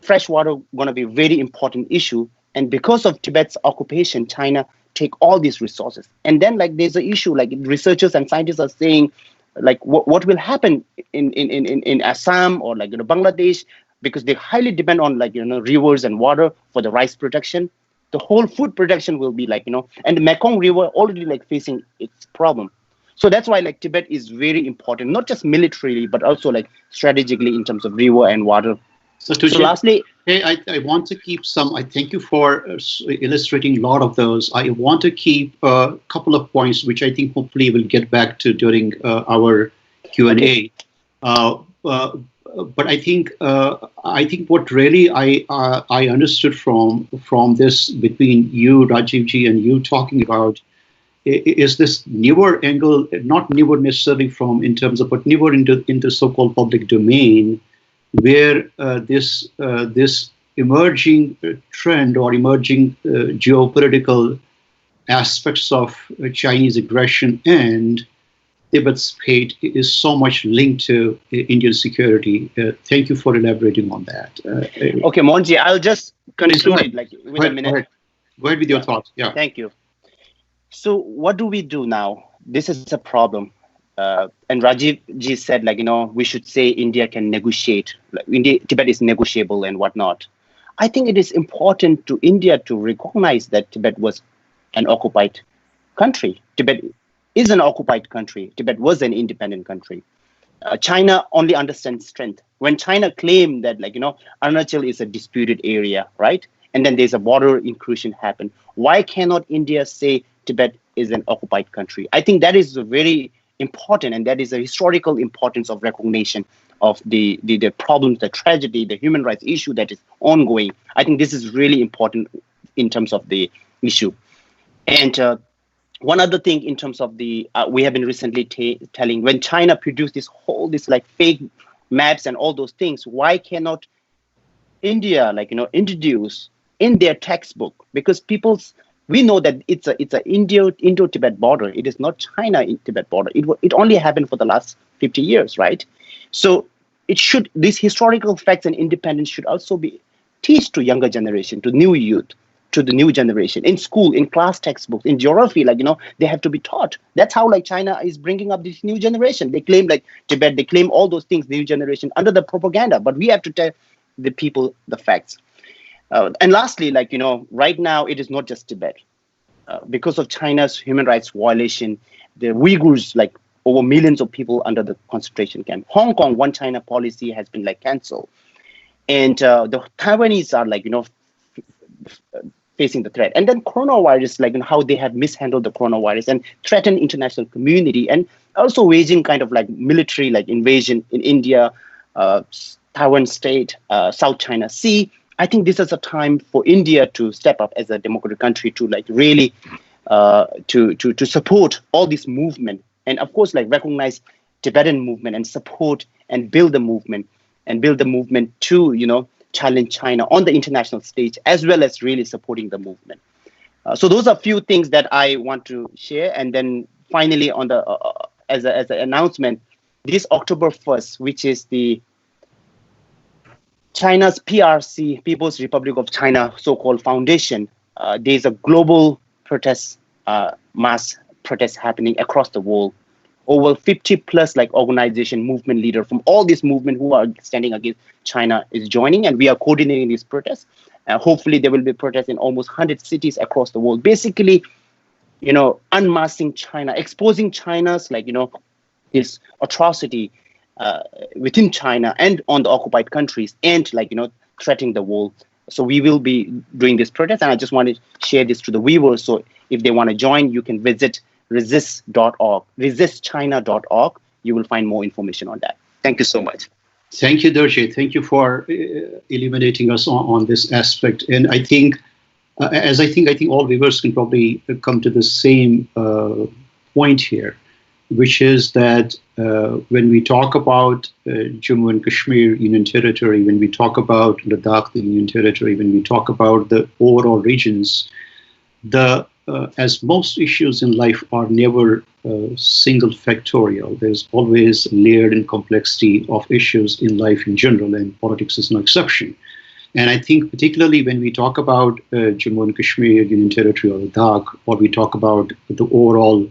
fresh water going to be a very important issue. And because of Tibet's occupation, China take all these resources. And then like there's an issue, like researchers and scientists are saying, like what will happen in Assam or like Bangladesh, because they highly depend on like rivers and water for the rice production. The whole food production will be like and the Mekong River already like facing its problem. So that's why like Tibet is very important, not just militarily but also like strategically in terms of river and water. So lastly, hey, I want to keep some. I thank you for illustrating a lot of those. I want to keep a couple of points, which I think hopefully we'll get back to during our Q&A. But I think what really I understood from this between you, Rajiv ji, and you talking about is this newer angle, not newer necessarily from in terms of, but newer into so-called public domain, where this emerging trend or emerging geopolitical aspects of Chinese aggression and Tibet's fate is so much linked to Indian security. Thank you for elaborating on that. Okay, Mohanji, I'll just conclude it like with a minute. Go ahead with your thoughts. Yeah. Thank you. So what do we do now? This is a problem. And Rajiv ji said, like, we should say India can negotiate. Like, Tibet is negotiable and whatnot. I think it is important to India to recognize that Tibet was an occupied country. Tibet is an occupied country. Tibet was an independent country. China only understands strength. When China claimed that, like, Arunachal is a disputed area, right? And then there's a border incursion happen. Why cannot India say Tibet is an occupied country? I think that is a very important, and that is a historical importance of recognition of the problems, the tragedy, the human rights issue that is ongoing. I think this is really important in terms of the issue. And one other thing in terms of the, we have been recently telling, when China produced this like fake maps and all those things, why cannot India, like, introduce in their textbook? Because we know that it's a Indo-Tibet border. It is not China-Tibet border. It only happened for the last 50 years, right? So these historical facts and independence should also be taught to younger generation, to new youth, to the new generation in school, in class textbooks, in geography, like, they have to be taught. That's how like China is bringing up this new generation. They claim like Tibet, they claim all those things, new generation under the propaganda, but we have to tell the people the facts. And lastly, like, right now, it is not just Tibet. Because of China's human rights violation, the Uyghurs, like over millions of people under the concentration camp. Hong Kong, one China policy has been like canceled. And the Taiwanese are like, facing the threat. And then coronavirus, like how they have mishandled the coronavirus and threatened international community, and also waging kind of like military like invasion in India, Taiwan state, South China Sea. I think this is a time for India to step up as a democratic country to like really to support all this movement, and of course like recognize Tibetan movement and support and build the movement to challenge China on the international stage, as well as really supporting the movement. So those are a few things that I want to share. And then finally, on the as an announcement, this October 1st, which is the China's PRC, People's Republic of China, so-called foundation, there's a global protest, mass protest happening across the world. Over 50 plus like organization, movement leader from all these movement who are standing against China is joining, and we are coordinating these protests. Hopefully there will be protests in almost 100 cities across the world. Basically, unmasking China, exposing China's this atrocity within China and on the occupied countries, and threatening the world. So we will be doing this protest, and I just want to share this to the viewers. So if they want to join, you can visit resist.org, resistchina.org. You will find more information on that. Thank you so much. Thank you, Dorje. Thank you for illuminating us on this aspect. And I think, I think all viewers can probably come to the same point here, which is that when we talk about Jammu and Kashmir Union Territory, when we talk about Ladakh, the Union Territory, when we talk about the overall regions, as most issues in life are never single factorial, there's always layered and complexity of issues in life in general, and politics is no exception. And I think particularly when we talk about Jammu and Kashmir Union Territory or Ladakh, or we talk about the overall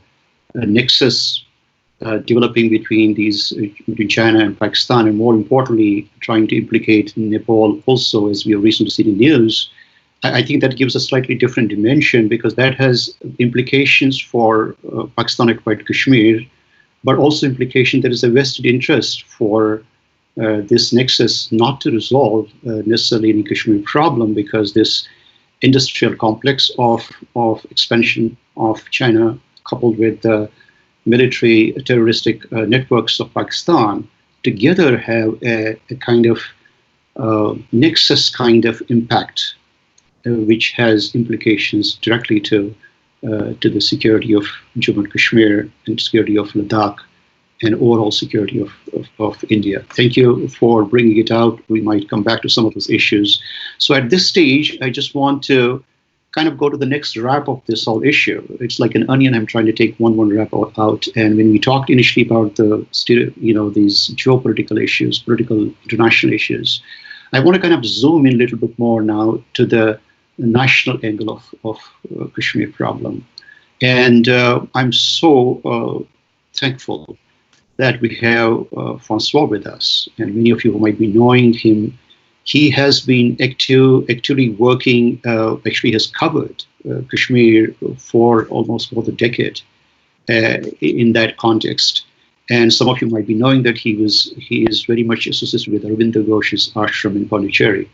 nexus developing between China and Pakistan, and more importantly, trying to implicate Nepal also, as we have recently seen in the news, I think that gives a slightly different dimension, because that has implications for Pakistan-occupied Kashmir, but also implication there is a vested interest for this nexus not to resolve necessarily any Kashmir problem, because this industrial complex of expansion of China coupled with the military terroristic networks of Pakistan together have a kind of nexus kind of impact, which has implications directly to the security of Jammu and Kashmir and security of Ladakh and overall security of India. Thank you for bringing it out. We might come back to some of those issues. So at this stage, I just want to kind of go to the next wrap of this whole issue. It's like an onion. I'm trying to take one wrap out. And when we talked initially about these geopolitical issues, political international issues, I want to kind of zoom in a little bit more now to the national angle of Kashmir problem. And I'm so thankful that we have Francois with us. And many of you who might be knowing him, he has been actually working, actually has covered Kashmir for almost more than a decade in that context. And some of you might be knowing that he is very much associated with Aurobindo Ghosh's ashram in Pondicherry.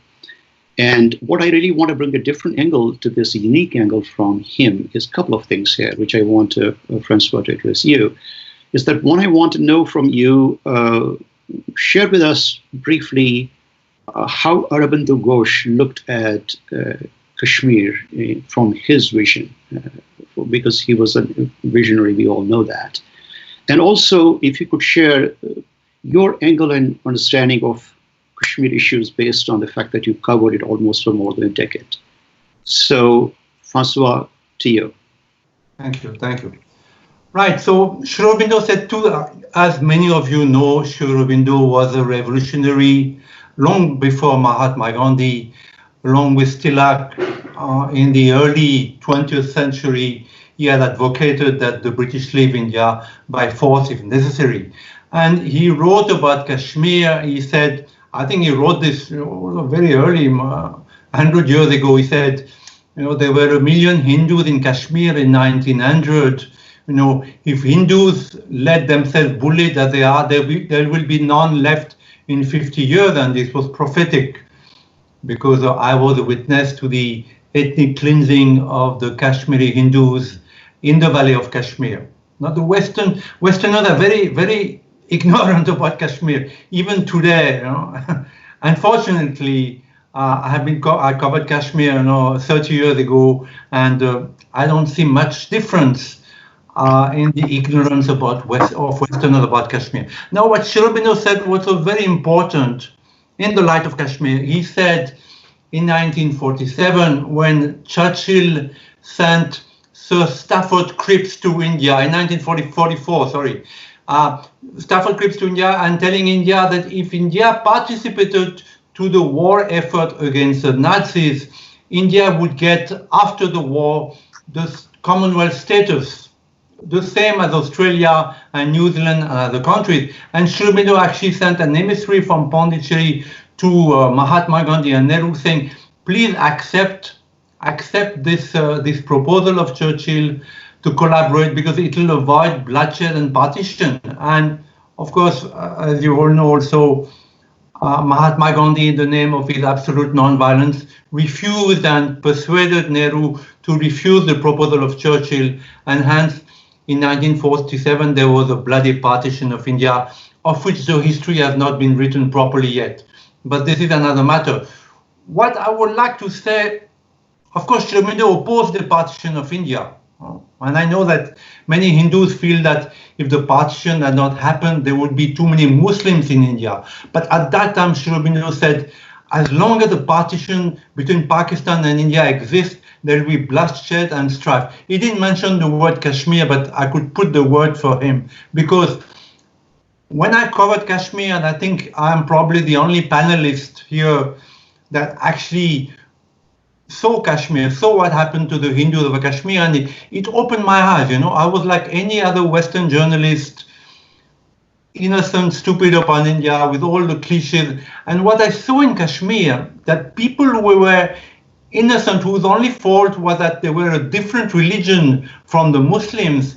And what I really want to bring a different angle to this, unique angle from him, is a couple of things here, which I want to, Francois, to address you, is that one, I want to know from you, share with us briefly how Aurobindo Ghosh looked at Kashmir from his vision, because he was a visionary, we all know that. And also, if you could share your angle and understanding of Kashmir issues based on the fact that you covered it almost for more than a decade. So, Francois, to you. Thank you. Right, so Sri Aurobindo said too, as many of you know, Sri Aurobindo was a revolutionary long before Mahatma Gandhi, along with Tilak. In the early 20th century, he had advocated that the British leave India by force if necessary. And he wrote about Kashmir. He said, I think he wrote this very early, 100 years ago. He said, there were 1 million Hindus in Kashmir in 1900. If Hindus let themselves bullied as they are, there will be none left in 50 years. And this was prophetic, because I was a witness to the ethnic cleansing of the Kashmiri Hindus in the valley of Kashmir. Now the Westerners are very, very ignorant about Kashmir, even today. Unfortunately, I covered Kashmir 30 years ago, and I don't see much difference in the ignorance of Westerners about Kashmir. Now, what Sri Aurobindo said was very important in the light of Kashmir. He said in 1947, when Churchill sent Sir Stafford Cripps to India, in 1944, Stafford Cripps to India, and telling India that if India participated to the war effort against the Nazis, India would get, after the war, the Commonwealth status, the same as Australia and New Zealand and other countries. And Sri Aurobindo actually sent an emissary from Pondicherry to Mahatma Gandhi and Nehru saying, please accept this proposal of Churchill to collaborate because it will avoid bloodshed and partition. And of course, as you all know also, Mahatma Gandhi, in the name of his absolute non-violence, refused and persuaded Nehru to refuse the proposal of Churchill, and hence in 1947 there was a bloody partition of India, of which the history has not been written properly yet. But this is another matter. What I would like to say, of course, Sri Aurobindo opposed the partition of India. And I know that many Hindus feel that if the partition had not happened, there would be too many Muslims in India. But at that time, Sri Aurobindo said, as long as the partition between Pakistan and India exists, there will be bloodshed and strife. He didn't mention the word Kashmir, but I could put the word for him. Because when I covered Kashmir, and I think I'm probably the only panelist here that actually saw Kashmir, saw what happened to the Hindus of Kashmir, and it opened my eyes. You know, I was like any other Western journalist, innocent, stupid upon India, with all the cliches. And what I saw in Kashmir, that people who were innocent, whose only fault was that they were a different religion from the Muslims,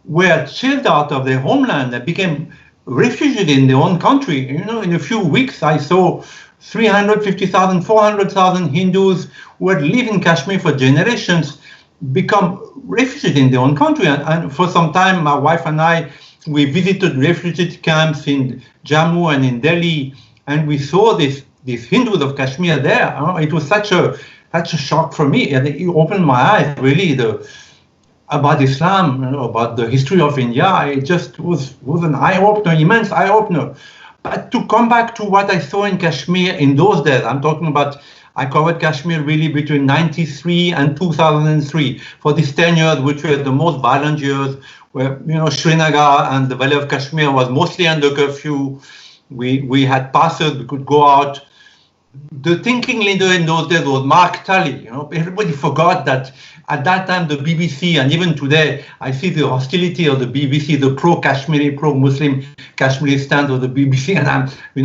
were chased out of their homeland. They became refugees in their own country. You know, in a few weeks, I saw 350,000, 400,000 Hindus who had lived in Kashmir for generations become refugees in their own country. And for some time, my wife and I, we visited refugee camps in Jammu and in Delhi, and we saw these Hindus of Kashmir there. It was such a shock for me, and it opened my eyes really about Islam, you know, about the history of India. It just was an eye-opener, immense eye-opener. But to come back to what I saw in Kashmir in those days, I'm talking about, I covered Kashmir really between 93 and 2003 for these 10 years, which were the most violent years, where, you know, Srinagar and the Valley of Kashmir was mostly under curfew. We had passes, we could go out. The thinking leader in those days was Mark Tully. You know, everybody forgot that at that time the BBC, and even today, I see the hostility of the BBC, the pro-Kashmiri, pro-Muslim Kashmiri stand of the BBC, and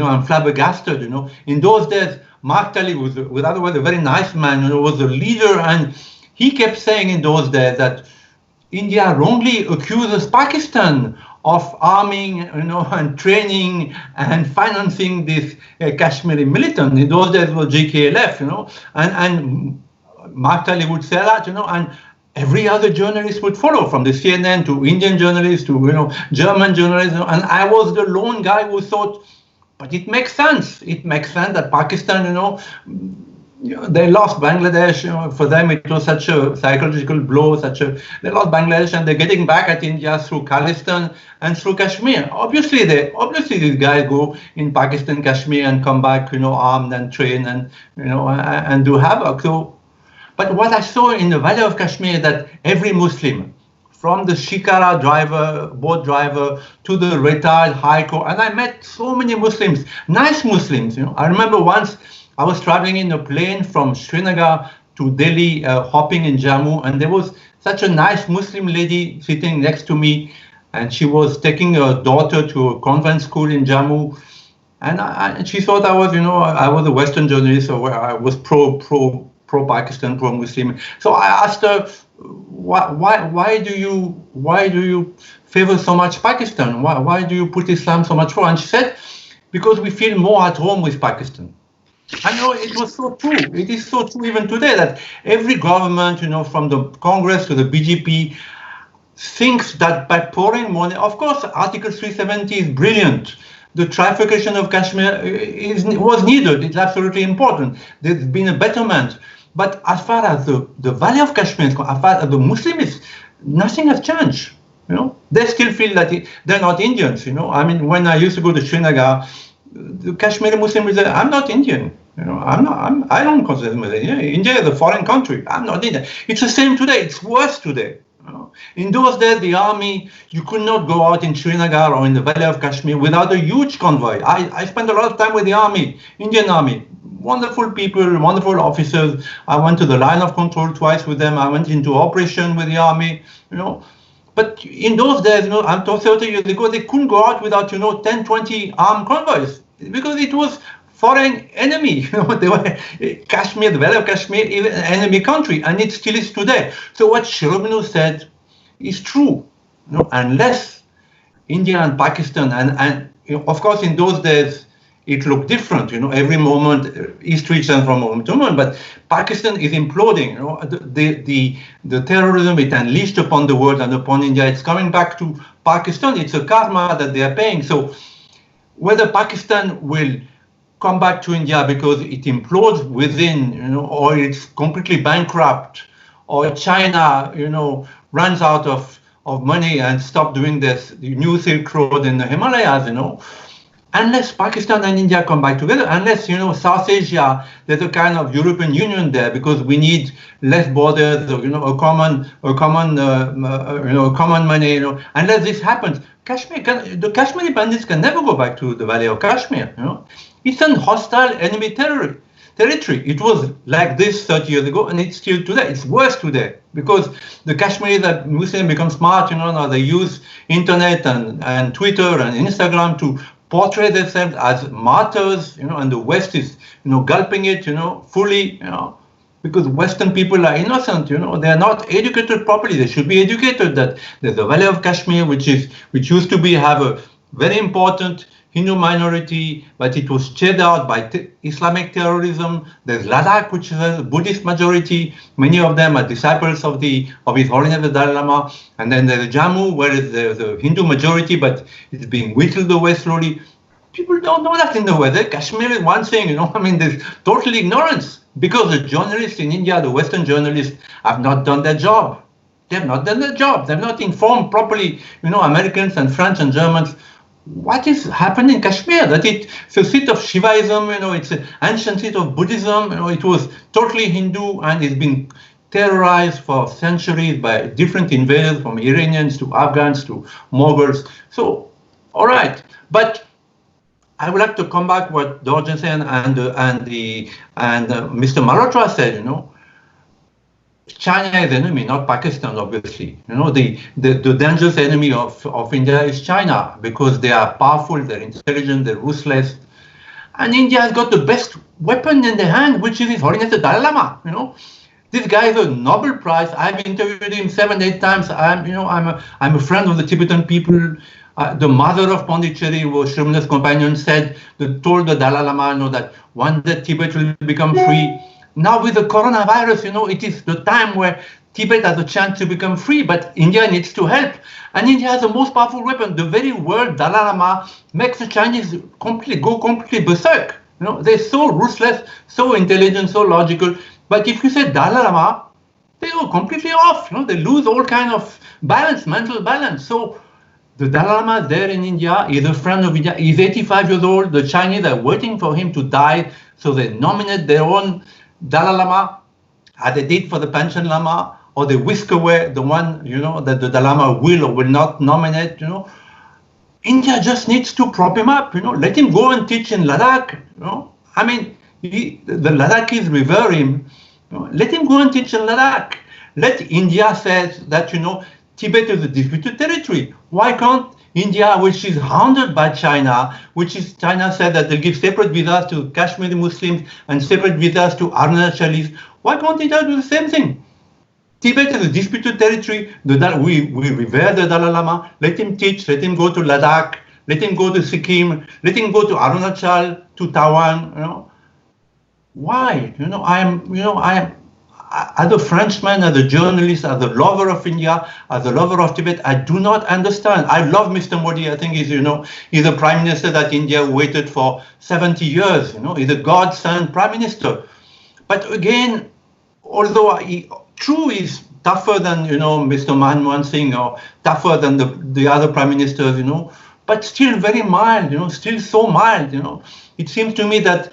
I'm flabbergasted. You know, in those days, Mark Tully was otherwise a very nice man. You know, was a leader, and he kept saying in those days that India wrongly accuses Pakistan of arming, you know, and training and financing this Kashmiri militant. In those days, it was GKLF, you know, and Mark Tully would say that, you know, and every other journalist would follow, from the CNN to Indian journalists to, you know, German journalists, you know, and I was the lone guy who thought, but it makes sense. It makes sense that Pakistan, you know, they lost Bangladesh. You know, for them it was such a psychological blow. They lost Bangladesh, and they're getting back at India through Khalistan and through Kashmir. Obviously these guys go in Pakistan, Kashmir, and come back, you know, armed and trained, and, you know, and do havoc. So, but what I saw in the Valley of Kashmir is that every Muslim, from the shikara driver, boat driver, to the retired high court, and I met so many Muslims, nice Muslims. You know, I remember once I was traveling in a plane from Srinagar to Delhi, hopping in Jammu, and there was such a nice Muslim lady sitting next to me, and she was taking her daughter to a convent school in Jammu, and she thought I was, you know, I was a Western journalist, or I was pro-Pakistan, pro-Muslim. So I asked her, why do you favor so much Pakistan? Why do you put Islam so much forward? And she said, because we feel more at home with Pakistan. I know it was so true. It is so true even today that every government, you know, from the Congress to the BJP, thinks that by pouring money, of course, Article 370 is brilliant. The trifurcation of Kashmir was needed. It's absolutely important. There's been a betterment. But as far as the Valley of Kashmir is concerned, as far as the Muslims, nothing has changed. You know, they still feel that they're not Indians. You know, I mean, when I used to go to Srinagar, the Kashmiri Muslim will say, I'm not Indian. You know, I don't consider myself Indian. India is a foreign country. I'm not Indian. It's the same today. It's worse today. In those days, the army, you could not go out in Srinagar or in the valley of Kashmir without a huge convoy. I spent a lot of time with the army, Indian army. Wonderful people, wonderful officers. I went to the line of control twice with them. I went into operation with the army, But in those days, I'm talking 30 years ago, they couldn't go out without, 10, 20 armed convoys because it was foreign enemy. They were Kashmir, the Valley of Kashmir, even an enemy country, and it still is today. So what Sri Aurobindo said is true. Unless India and Pakistan, and of course in those days it looked different. Every moment history changes from moment to moment. But Pakistan is imploding. The terrorism it unleashed upon the world and upon India, it's coming back to Pakistan. It's a karma that they are paying. So whether Pakistan will come back to India because it implodes within, or it's completely bankrupt, or China, runs out of money and stop doing this new Silk Road in the Himalayas, unless Pakistan and India come back together, unless, South Asia, there's a kind of European Union there because we need less borders, a common money, unless this happens, the Kashmiri Pandits can never go back to the Valley of Kashmir, It's an hostile enemy territory. It was like this 30 years ago, and it's still today. It's worse today because the Kashmiris that Muslims become smart, now they use internet and Twitter and Instagram to portray themselves as martyrs, and the West is, gulping it, fully, because Western people are innocent, they are not educated properly. They should be educated that there's the Valley of Kashmir, which used to have a very important Hindu minority, but it was chased out by Islamic terrorism. There's Ladakh, which is a Buddhist majority. Many of them are disciples of His Holiness the Dalai Lama. And then there's Jammu, where there's a Hindu majority, but it's being whittled away slowly. People don't know that in the West. Kashmir is one thing, there's total ignorance because the journalists in India, the Western journalists, have not done their job. They have not done their job. They've not informed properly, Americans and French and Germans what is happening in Kashmir, that it's a seat of Shivaism, it's an ancient seat of Buddhism, it was totally Hindu and it's been terrorized for centuries by different invaders from Iranians to Afghans to Mughals. So, all right, but I would like to come back to what Dorjen said and Mr. Malhotra said, China is enemy, not Pakistan, obviously. The dangerous enemy of India is China because they are powerful, they're intelligent, they're ruthless. And India has got the best weapon in their hand, which is His Holiness the Dalai Lama. This guy is a Nobel Prize. I've interviewed him 7, 8 times. I'm a friend of the Tibetan people. The mother of Pondicherry, who was Sri Aurobindo's companion, told the Dalai Lama, that one day Tibet will become free. Now with the coronavirus, it is the time where Tibet has a chance to become free, but India needs to help. And India has the most powerful weapon. The very word Dalai Lama makes the Chinese go completely berserk. They're so ruthless, so intelligent, so logical. But if you say Dalai Lama, they go completely off. They lose all kind of balance, mental balance. So the Dalai Lama there in India is a friend of India. He's 85 years old. The Chinese are waiting for him to die, so they nominate their own Dalai Lama, as they did for the Panchen Lama, or they whisk away the one, that the Dalai Lama will or will not nominate, India just needs to prop him up, let him go and teach in Ladakh, the Ladakhis revere him, let him go and teach in Ladakh. Let India say that, Tibet is a disputed territory. Why can't India, which is hounded by China, China said that they'll give separate visas to Kashmiri Muslims and separate visas to Arunachalis. Why can't India do the same thing? Tibet is a disputed territory. We revere the Dalai Lama. Let him teach. Let him go to Ladakh. Let him go to Sikkim. Let him go to Arunachal, to Taiwan. Why? As a Frenchman, as a journalist, as a lover of India, as a lover of Tibet, I do not understand. I love Mr. Modi. I think he's a prime minister that India waited for 70 years. He's a God-sent prime minister. But again, although true is tougher than Mr. Manmohan Singh or tougher than the other prime ministers, but still very mild. Still so mild. It seems to me that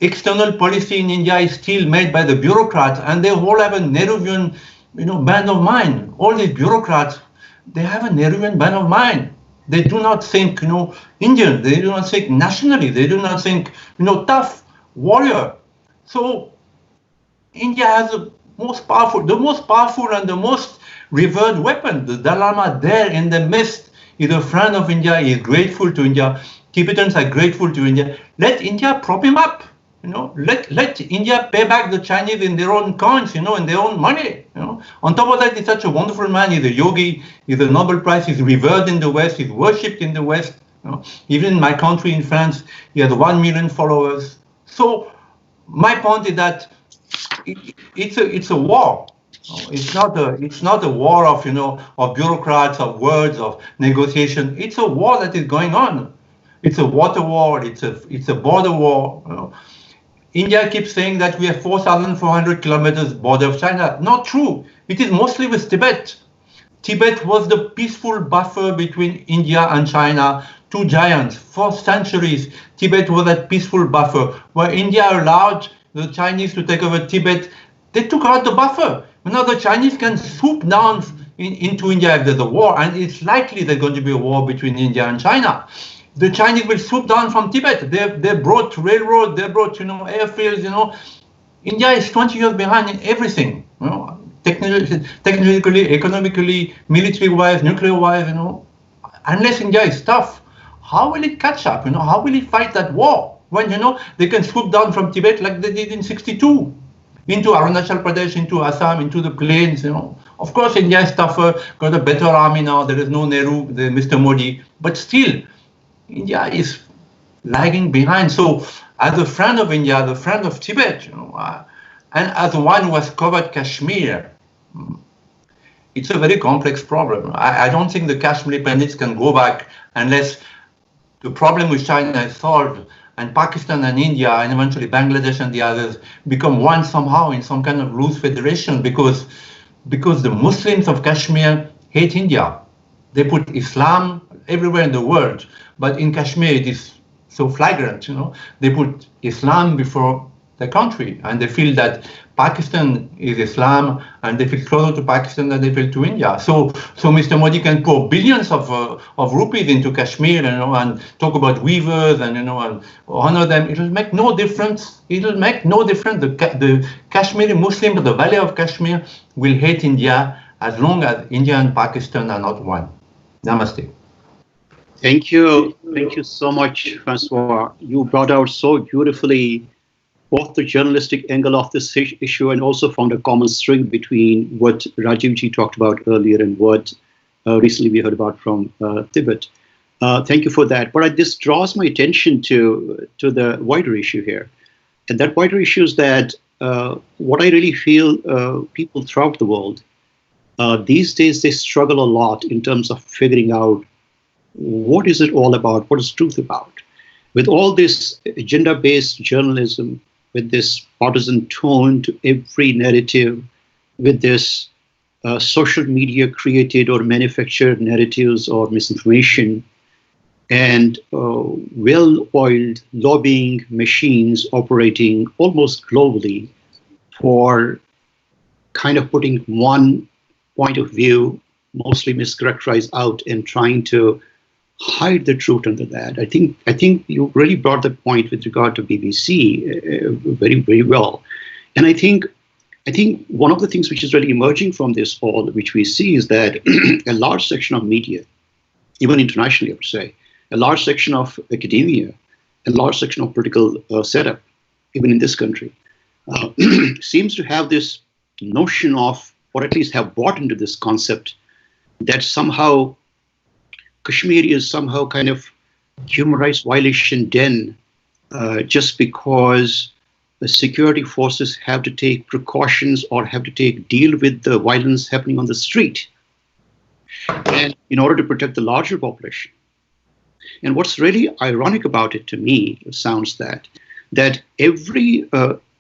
external policy in India is still made by the bureaucrats, and they all have a Nehruvian band of mind. All these bureaucrats, they have a Nehruvian band of mind. They do not think, Indian. They do not think nationally. They do not think, tough warrior. So India has the most powerful and the most revered weapon. The Dalai Lama there in the midst is a friend of India. He is grateful to India. Tibetans are grateful to India. Let India prop him up. Let India pay back the Chinese in their own coins, in their own money. On top of that, he's such a wonderful man. He's a yogi. He's a Nobel Prize. He's revered in the West. He's worshipped in the West. Even in my country, in France, he has 1 million followers. So my point is that it's a war. It's not a war of of bureaucrats, of words, of negotiation. It's a war that is going on. It's a water war. It's a border war. India keeps saying that we have 4,400 kilometers border of China. Not true. It is mostly with Tibet. Tibet was the peaceful buffer between India and China, two giants. For centuries, Tibet was that peaceful buffer. Where India allowed the Chinese to take over Tibet, they took out the buffer. Now the Chinese can swoop down into India if there's a war, and it's likely there's going to be a war between India and China. The Chinese will swoop down from Tibet. They brought railroad, they brought airfields. India is 20 years behind in everything. Technically, economically, military-wise, nuclear-wise. Unless India is tough, how will it catch up? How will it fight that war when they can swoop down from Tibet like they did in '62 into Arunachal Pradesh, into Assam, into the plains? Of course, India is tougher, got a better army now. There is no Nehru, there's Mr. Modi, but still, India is lagging behind. So, as a friend of India, the friend of Tibet, and as one who has covered Kashmir, it's a very complex problem. I don't think the Kashmiri Pandits can go back unless the problem with China is solved and Pakistan and India and eventually Bangladesh and the others become one somehow in some kind of loose federation, because the Muslims of Kashmir hate India. They put Islam everywhere in the world, but in Kashmir it is so flagrant. They put Islam before the country, and they feel that Pakistan is Islam, and they feel closer to Pakistan than they feel to India. So Mr. Modi can pour billions of rupees into Kashmir, and talk about weavers and honor them. It will make no difference. It will make no difference. The Kashmiri Muslims of the Valley of Kashmir will hate India as long as India and Pakistan are not one. Namaste. Thank you. Thank you so much, Francois. You brought out so beautifully both the journalistic angle of this issue and also found a common string between what Rajiv ji talked about earlier and what recently we heard about from Tibet. Thank you for that. But this draws my attention to the wider issue here. And that wider issue is that what I really feel people throughout the world, these days they struggle a lot in terms of figuring out what is it all about, what is truth about. With all this agenda-based journalism, with this partisan tone to every narrative, with this social media created or manufactured narratives or misinformation, and well-oiled lobbying machines operating almost globally for kind of putting one point of view, mostly mischaracterized out, and trying to hide the truth under that. I think you really brought the point with regard to BBC very, very well. And I think one of the things which is really emerging from this all, which we see, is that a large section of media, even internationally, I would say, a large section of academia, a large section of political setup, even in this country, seems to have this notion of, or at least have bought into this concept, that somehow Kashmir is somehow kind of human rights violation den, just because the security forces have to take precautions or have to deal with the violence happening on the street, and in order to protect the larger population. And what's really ironic about it to me sounds that every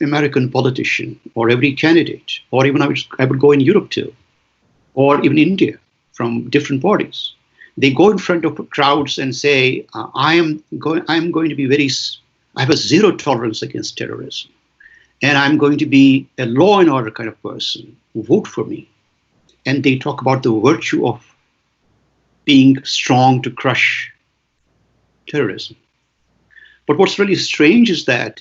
American politician or every candidate, or even I would go in Europe too, or even India, from different parties, they go in front of crowds and say, I have a zero tolerance against terrorism, and I'm going to be a law and order kind of person. Vote for me. and they talk about the virtue of being strong to crush terrorism. But what's really strange is that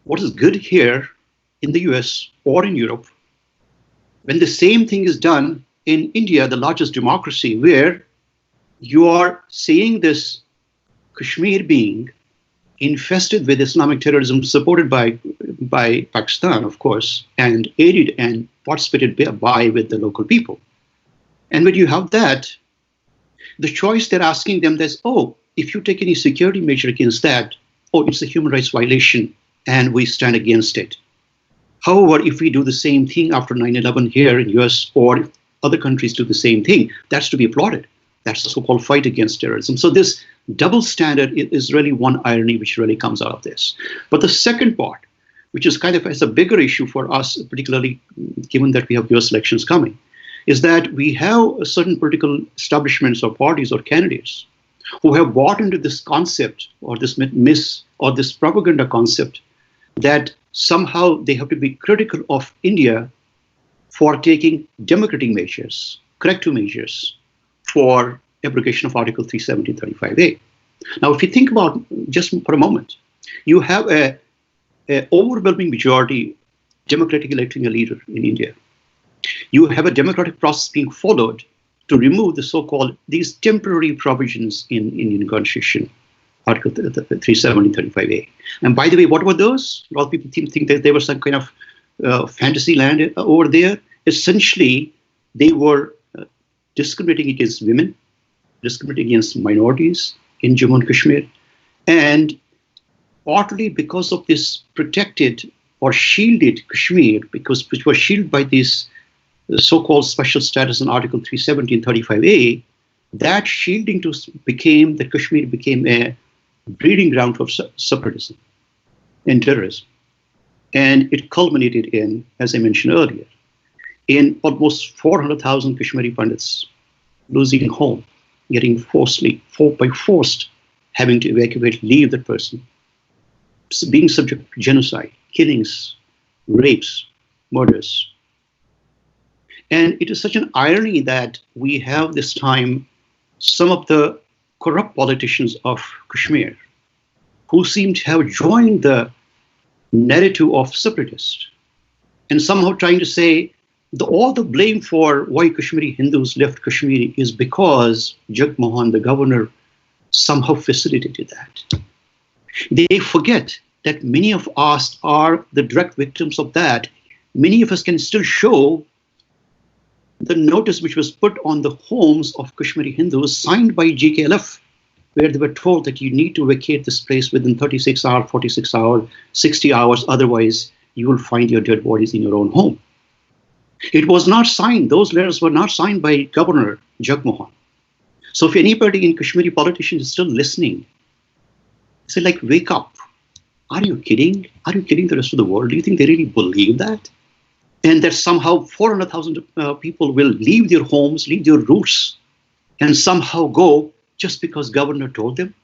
what is good here in the US or in Europe, when the same thing is done in India, the largest democracy, where you are seeing this Kashmir being infested with Islamic terrorism supported by Pakistan, of course, and aided and participated by with the local people. And when you have that, the choice they're asking them is, oh, if you take any security measure against that, oh, it's a human rights violation and we stand against it. However, if we do the same thing after 9/11 here in US or if other countries do the same thing, that's to be applauded. That's the so-called fight against terrorism. So this double standard is really one irony which really comes out of this. But the second part, which is kind of as a bigger issue for us, particularly given that we have US elections coming, is that we have certain political establishments or parties or candidates who have bought into this concept or this myth or this propaganda concept that somehow they have to be critical of India for taking democratic measures, corrective measures for abrogation of Article 370-35A. Now, if you think about just for a moment, you have a overwhelming majority democratic electing a leader in India. You have a democratic process being followed to remove the so-called these temporary provisions in Indian Constitution, Article 370-35A. And by the way, what were those? A lot of people think that they were some kind of fantasy land over there. Essentially, they were discriminating against women, discriminating against minorities in Jammu and Kashmir, and partly because of this protected or shielded Kashmir, which was shielded by this so-called special status in Article 370 and 35A, that shielding became that Kashmir became a breeding ground for separatism and terrorism. And it culminated in, as I mentioned earlier, in almost 400,000 Kashmiri Pandits losing home, getting forced, having to evacuate, leave that person, being subject to genocide, killings, rapes, murders. And it is such an irony that we have this time some of the corrupt politicians of Kashmir who seem to have joined the narrative of separatists and somehow trying to say all the blame for why Kashmiri Hindus left Kashmir is because Mohan, the governor, somehow facilitated that. They forget that many of us are the direct victims of that. Many of us can still show the notice which was put on the homes of Kashmiri Hindus signed by GKLF, where they were told that you need to vacate this place within 36 hours, 46 hours, 60 hours, otherwise you will find your dead bodies in your own home. It was not signed, those letters were not signed by Governor Mohan. So if anybody in Kashmiri politicians is still listening, say like, wake up. Are you kidding? Are you kidding the rest of the world? Do you think they really believe that? And that somehow 400,000 people will leave their homes, leave their roots, and somehow go just because governor told them?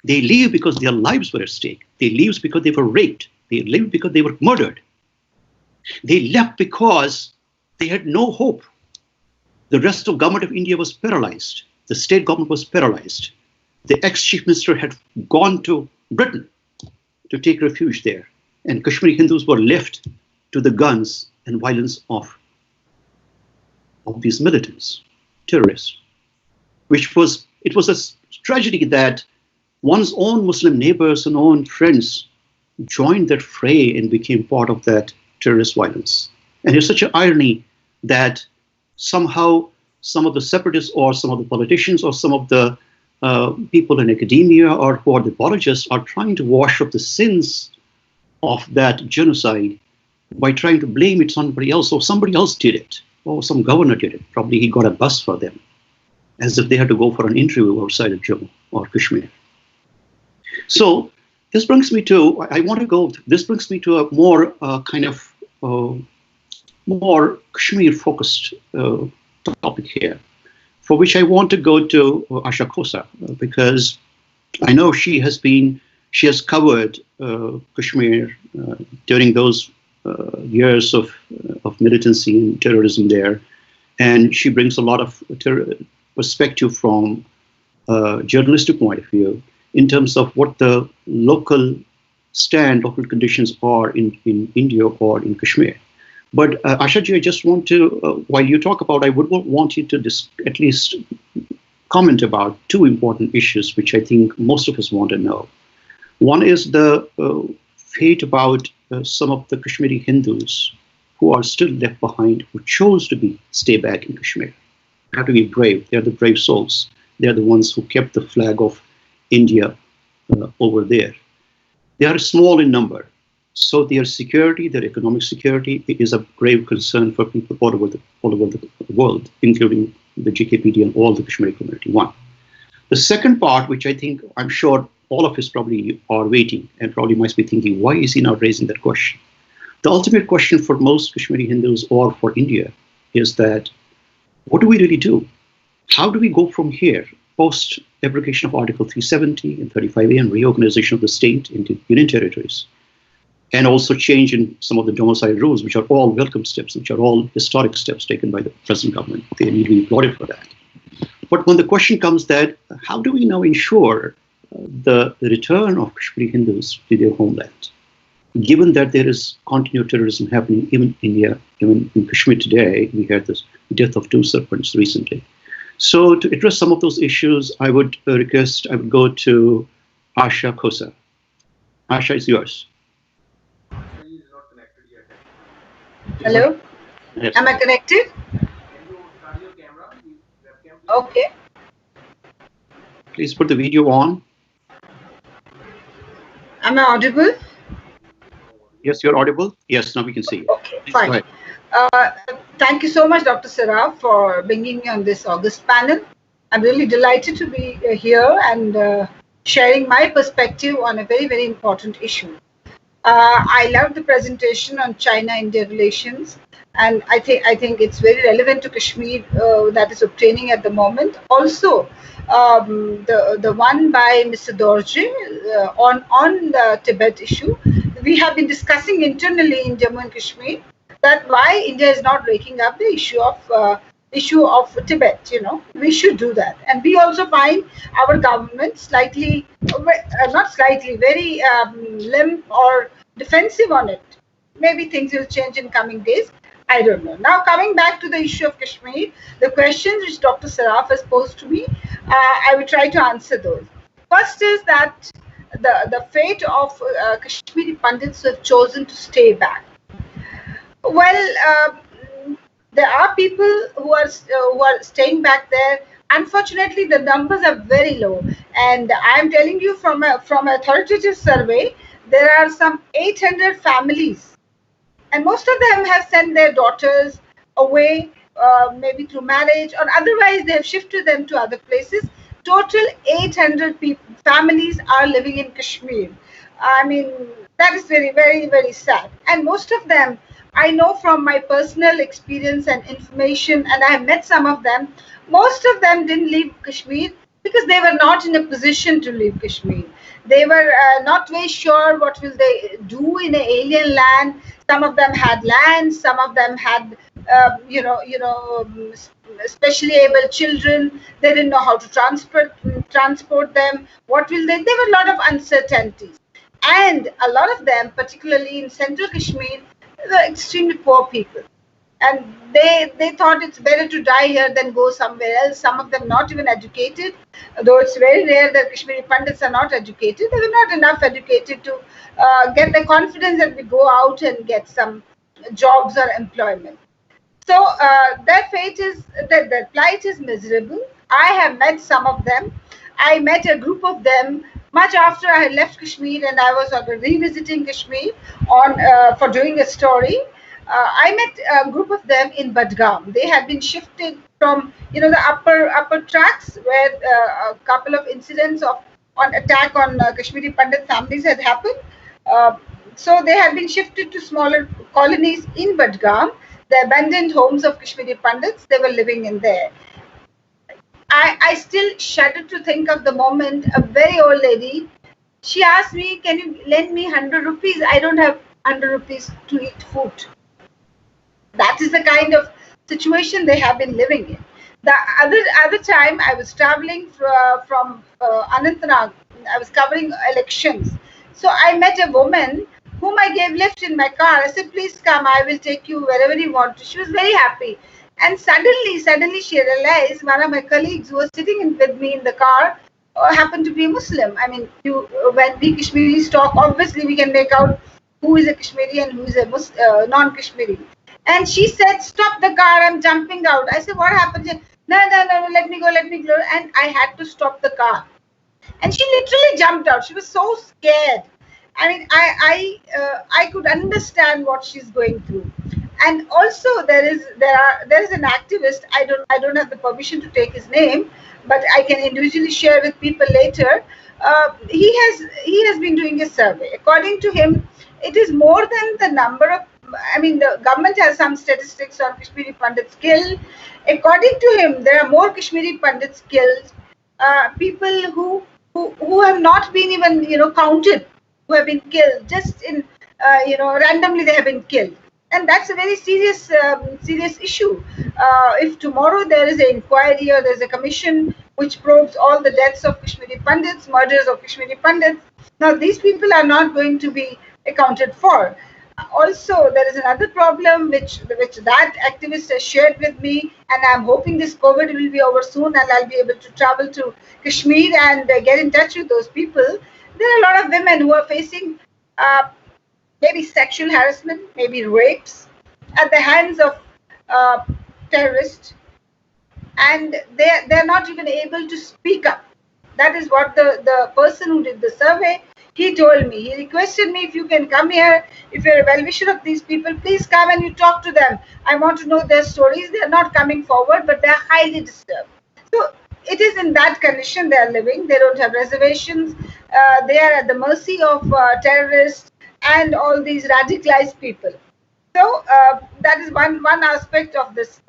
They leave because their lives were at stake. They leave because they were raped. They leave because they were murdered. They left because they had no hope. The rest of government of India was paralyzed. The state government was paralyzed. The ex-chief minister had gone to Britain to take refuge there. And Kashmiri Hindus were left to the guns and violence of these militants, terrorists, it was a tragedy that one's own Muslim neighbors and own friends joined that fray and became part of that terrorist violence. And it's such an irony that somehow some of the separatists or some of the politicians or some of the people in academia or who are the apologists are trying to wash up the sins of that genocide by trying to blame it on somebody else, or somebody else did it, or some governor did it. Probably he got a bus for them, as if they had to go for an interview outside of Jammu or Kashmir. So this brings me to, this brings me to a more more Kashmir-focused topic here, for which I want to go to Asha Khosa, because I know she has covered Kashmir during those years of militancy and terrorism there. And she brings a lot of perspective from a journalistic point of view in terms of what the local local conditions are in India or in Kashmir. But Ashaji, I just want to, while you talk about, I would want you to at least comment about two important issues, which I think most of us want to know. One is the fate about some of the Kashmiri Hindus who are still left behind, who chose to stay back in Kashmir. They have to be brave. They are the brave souls. They are the ones who kept the flag of India over there. They are small in number. So their security, their economic security, is a grave concern for people all over the world, including the GKPD and all the Kashmiri community. One. The second part, which I think, I'm sure all of us probably are waiting and probably must be thinking, why is he not raising that question? The ultimate question for most Kashmiri Hindus or for India is that, what do we really do? How do we go from here, post abrogation of Article 370 and 35A and reorganization of the state into union territories, and also change in some of the domicile rules, which are all welcome steps, which are all historic steps taken by the present government. They need to be applauded for that. But when the question comes that, how do we now ensure the return of Kashmiri Hindus to their homeland? Given that there is continued terrorism happening even in India, even in Kashmir today, we had the death of 2 serpents recently. So to address some of those issues, I would request, I would go to Asha Khosa. Asha, it's yours. Hello? Yes. Am I connected? Okay. Please put the video on. Am I audible? Yes, you're audible. Yes, now we can see you. Okay, fine. Thank you so much, Dr. Saraf, for bringing me on this August panel. I'm really delighted to be here and sharing my perspective on a very, very important issue. I love the presentation on China-India relations, and I think it's very relevant to Kashmir that is obtaining at the moment. Also, the one by Mr. Dorje on the Tibet issue, we have been discussing internally in Jammu and Kashmir that why India is not breaking up the issue of Tibet. We should do that, and we also find our government slightly, not slightly, very limp or defensive on it. Maybe things will change in coming days. I don't know. Now, coming back to the issue of Kashmir, the questions which Dr. Saraf has posed to me, I will try to answer those. First is that the fate of Kashmiri Pandits who have chosen to stay back. Well, there are people who are staying back there. Unfortunately, the numbers are very low, and I am telling you from a authoritative survey, there are some 800 families, and most of them have sent their daughters away, maybe through marriage or otherwise they have shifted them to other places. Total 800 families are living in Kashmir. I mean, that is very, very, very sad. And most of them, I know from my personal experience and information, and I have met some of them, most of them didn't leave Kashmir because they were not in a position to leave Kashmir. They were not very sure what will they do in an alien land. Some of them had land, some of them had, especially able children. They didn't know how to transport them. What will they? There were a lot of uncertainties. And a lot of them, particularly in central Kashmir, were extremely poor people. And they thought it's better to die here than go somewhere else. Some of them not even educated, though it's very rare that Kashmiri Pandits are not educated. They were not enough educated to get the confidence that we go out and get some jobs or employment. So their fate is, their plight is miserable. I have met some of them. I met a group of them much after I had left Kashmir and I was revisiting Kashmir for doing a story. I met a group of them in Budgam. They had been shifted from, the upper tracks where a couple of incidents on attack on Kashmiri Pandit families had happened. So they had been shifted to smaller colonies in Budgam, the abandoned homes of Kashmiri Pandits. They were living in there. I still shudder to think of the moment a very old lady, she asked me, can you lend me 100 rupees? I don't have 100 rupees to eat food. That is the kind of situation they have been living in. The other time I was traveling from Anantnag. I was covering elections. So I met a woman whom I gave lift in my car. I said, please come, I will take you wherever you want to. She was very happy. And suddenly she realized one of my colleagues who was sitting with me in the car happened to be a Muslim. I mean, when we Kashmiris talk, obviously we can make out who is a Kashmiri and who is a non-Kashmiri. And she said, stop the car, I'm jumping out. I said, what happened? She said, no, let me go. And I had to stop the car. And she literally jumped out. She was so scared. I mean, I could understand what she's going through. And also there is an activist. I don't have the permission to take his name, but I can individually share with people later. He has been doing a survey. According to him, it is more than the number of. I mean, the government has some statistics on Kashmiri Pandits killed. According to him, there are more Kashmiri Pandits killed. People who have not been even counted, who have been killed just in randomly they have been killed. And that's a very serious issue. If tomorrow there is an inquiry or there's a commission which probes all the deaths of Kashmiri Pandits, murders of Kashmiri Pandits, now these people are not going to be accounted for. Also, there is another problem which that activist has shared with me, and I'm hoping this COVID will be over soon and I'll be able to travel to Kashmir and get in touch with those people. There are a lot of women who are facing maybe sexual harassment, maybe rapes at the hands of terrorists, and they're not even able to speak up. That is what the person who did the survey, he told me. He requested me, if you can come here, if you're a well-wisher of these people, please come and you talk to them. I want to know their stories. They're not coming forward, but they're highly disturbed. So it is in that condition they are living. They don't have reservations. They are at the mercy of terrorists and all these radicalized people. So that is one aspect of this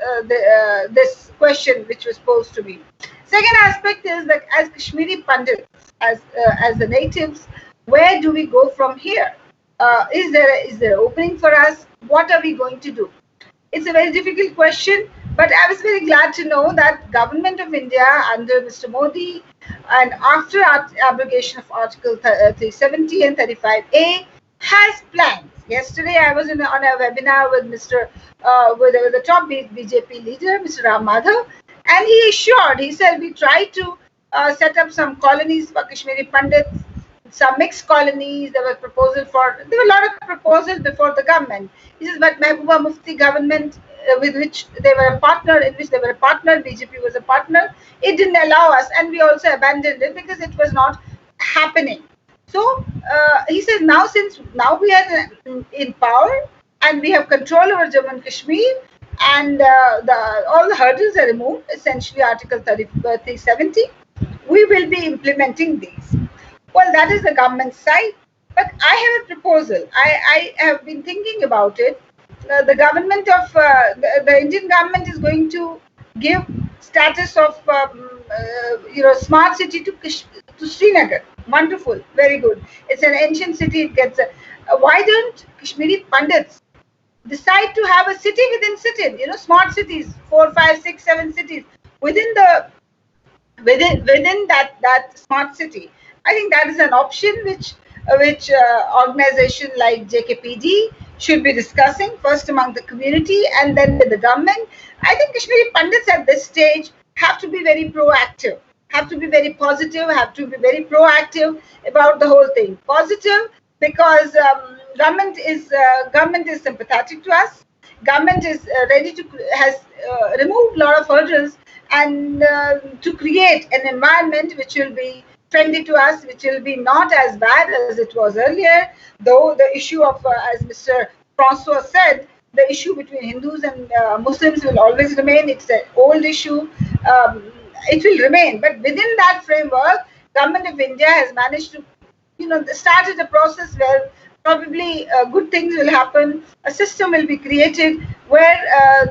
this question which was posed to me. Second aspect is that as Kashmiri Pandits, as the natives, where do we go from here? Is there opening for us? What are we going to do? It's a very difficult question, but I was very glad to know that Government of India under Mr. Modi, and after abrogation of Article 370 and 35A, has plans. Yesterday, I was on a webinar with with the top BJP leader, Mr. Ram Madhav, and he said we try to set up some colonies for Kashmiri Pandits, some mixed colonies. There were a lot of proposals before the government. He says, but Mehbooba Mufti government, with which they were a partner, BJP was a partner, it didn't allow us, and we also abandoned it because it was not happening. So he says, since now we are in power and we have control over Jammu and Kashmir, and all the hurdles are removed, essentially Article 370, we will be implementing these. Well, that is the government side, but I have a proposal. I have been thinking about it. The government of the Indian government is going to give status of smart city to Srinagar. Wonderful, very good. It's an ancient city. It gets why don't Kashmiri Pandits decide to have a city within city? Smart cities, 4, 5, 6, 7 cities within that smart city. I think that is an option which organization like GKPD should be discussing, first among the community and then with the government. I think Kashmiri Pandits at this stage have to be very proactive, have to be very positive, have to be very proactive about the whole thing. Positive because government is sympathetic to us. Government is has removed a lot of hurdles and to create an environment which will be friendly to us, which will be not as bad as it was earlier. Though the issue of, as Mr. Francois said, the issue between Hindus and Muslims will always remain. It's an old issue. It will remain. But within that framework, Government of India has managed to, started a process where probably good things will happen. A system will be created where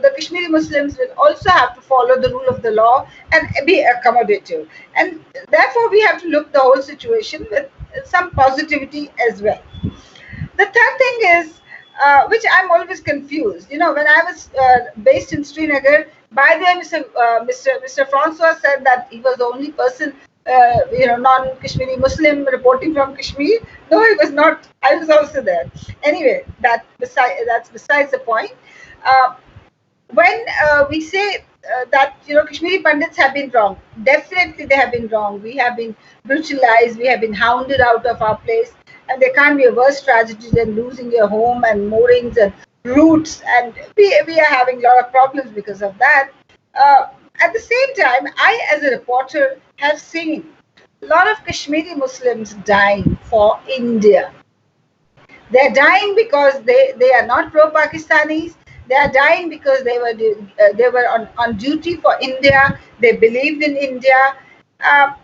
the Kashmiri Muslims will also have to follow the rule of the law and be accommodative. And therefore, we have to look the whole situation with some positivity as well. The third thing is which I'm always confused. You know, when I was based in Srinagar, by the way, Mr. Francois said that he was the only person, non-Kashmiri Muslim reporting from Kashmir. No, he was not. I was also there. Anyway, that's besides the point. When we say that Kashmiri Pandits have been wrong, definitely they have been wrong. We have been brutalized, we have been hounded out of our place, and there can't be a worse tragedy than losing your home and moorings and roots, and we are having a lot of problems because of that. At the same time, I as a reporter have seen a lot of Kashmiri Muslims dying for India. They're dying because they are not pro-Pakistanis. They are dying because they were on duty for India. They believed in India. Are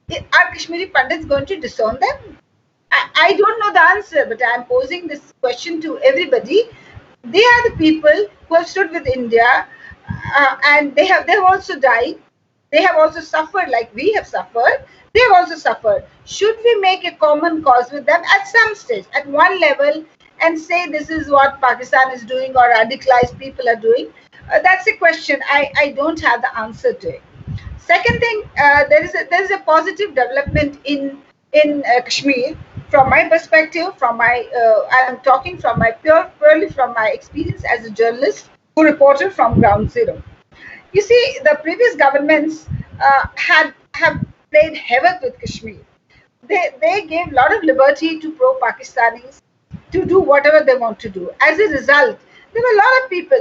Kashmiri Pandits going to disown them? I don't know the answer, but I'm posing this question to everybody. They are the people who have stood with India, and they've also died. They have also suffered like we have suffered. They have also suffered. Should we make a common cause with them at some stage, at one level, and say this is what Pakistan is doing or radicalized people are doing? That's a question. I don't have the answer to it. Second thing, there is a positive development in Kashmir. From my perspective, I'm talking from my purely from my experience as a journalist who reported from ground zero. You see, the previous governments have played havoc with Kashmir. They gave a lot of liberty to pro-Pakistanis to do whatever they want to do. As a result, there were a lot of people.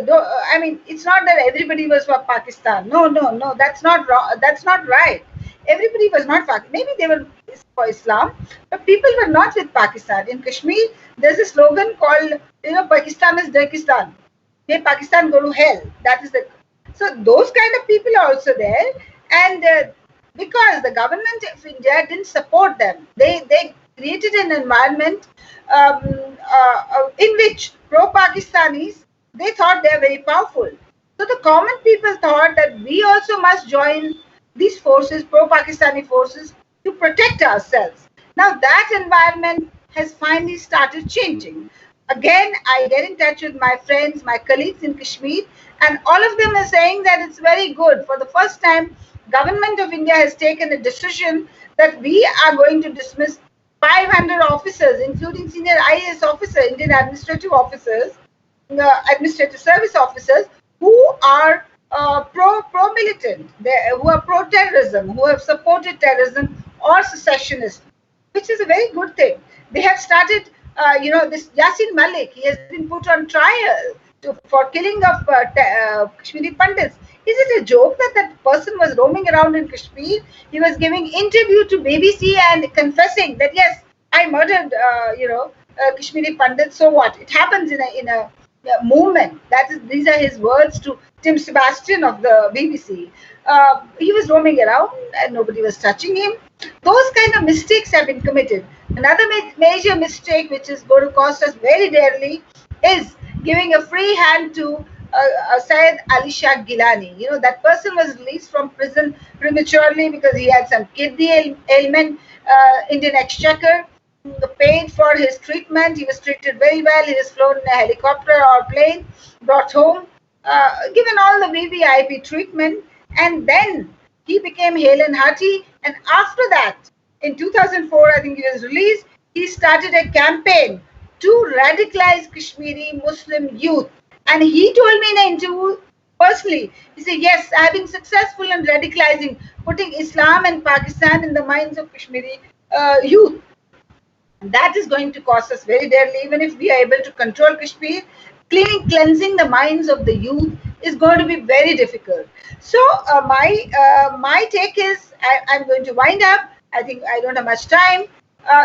I mean, it's not that everybody was for Pakistan. No, that's not wrong. That's not right. Everybody was not for. Maybe they were for Islam, but people were not with Pakistan. In Kashmir, there's a slogan called, Pakistan is Turkistan. May Pakistan go to hell. That is the. So those kind of people are also there, and because the government of India didn't support them, they created an environment in which pro-Pakistanis, they thought they are very powerful. So the common people thought that we also must join these forces, pro-Pakistani forces, to protect ourselves. Now that environment has finally started changing. Again, I get in touch with my friends, my colleagues in Kashmir, and all of them are saying that it's very good. For the first time, Government of India has taken a decision that we are going to dismiss 500 officers, including senior IAS officers, Indian administrative officers, administrative service officers, who are pro-militant, who are pro-terrorism, who have supported terrorism or secessionists, which is a very good thing. They have started, this Yasin Malik, he has been put on trial for killing of Kashmiri Pandits. Is it a joke that that person was roaming around in Kashmir? He was giving interview to BBC and confessing that, yes, I murdered, Kashmiri Pandits. So what? It happens in a movement. These are his words to Tim Sebastian of the BBC. He was roaming around and nobody was touching him. Those kind of mistakes have been committed. Another major mistake, which is going to cost us very dearly, is giving a free hand to Syed Ali Shah Gilani. That person was released from prison prematurely because he had some kidney ailment. Indian Exchequer paid for his treatment. He was treated very well. He was flown in a helicopter or plane, brought home, given all the VVIP treatment, and then he became hale and hearty. And after that, in 2004, I think he was released, he started a campaign to radicalize Kashmiri Muslim youth. And he told me in an interview personally, he said, yes, I've been successful in radicalizing, putting Islam and Pakistan in the minds of Kashmiri youth. And that is going to cost us very dearly. Even if we are able to control Kashmir, cleansing the minds of the youth is going to be very difficult. So my take is, I'm going to wind up. I think I don't have much time.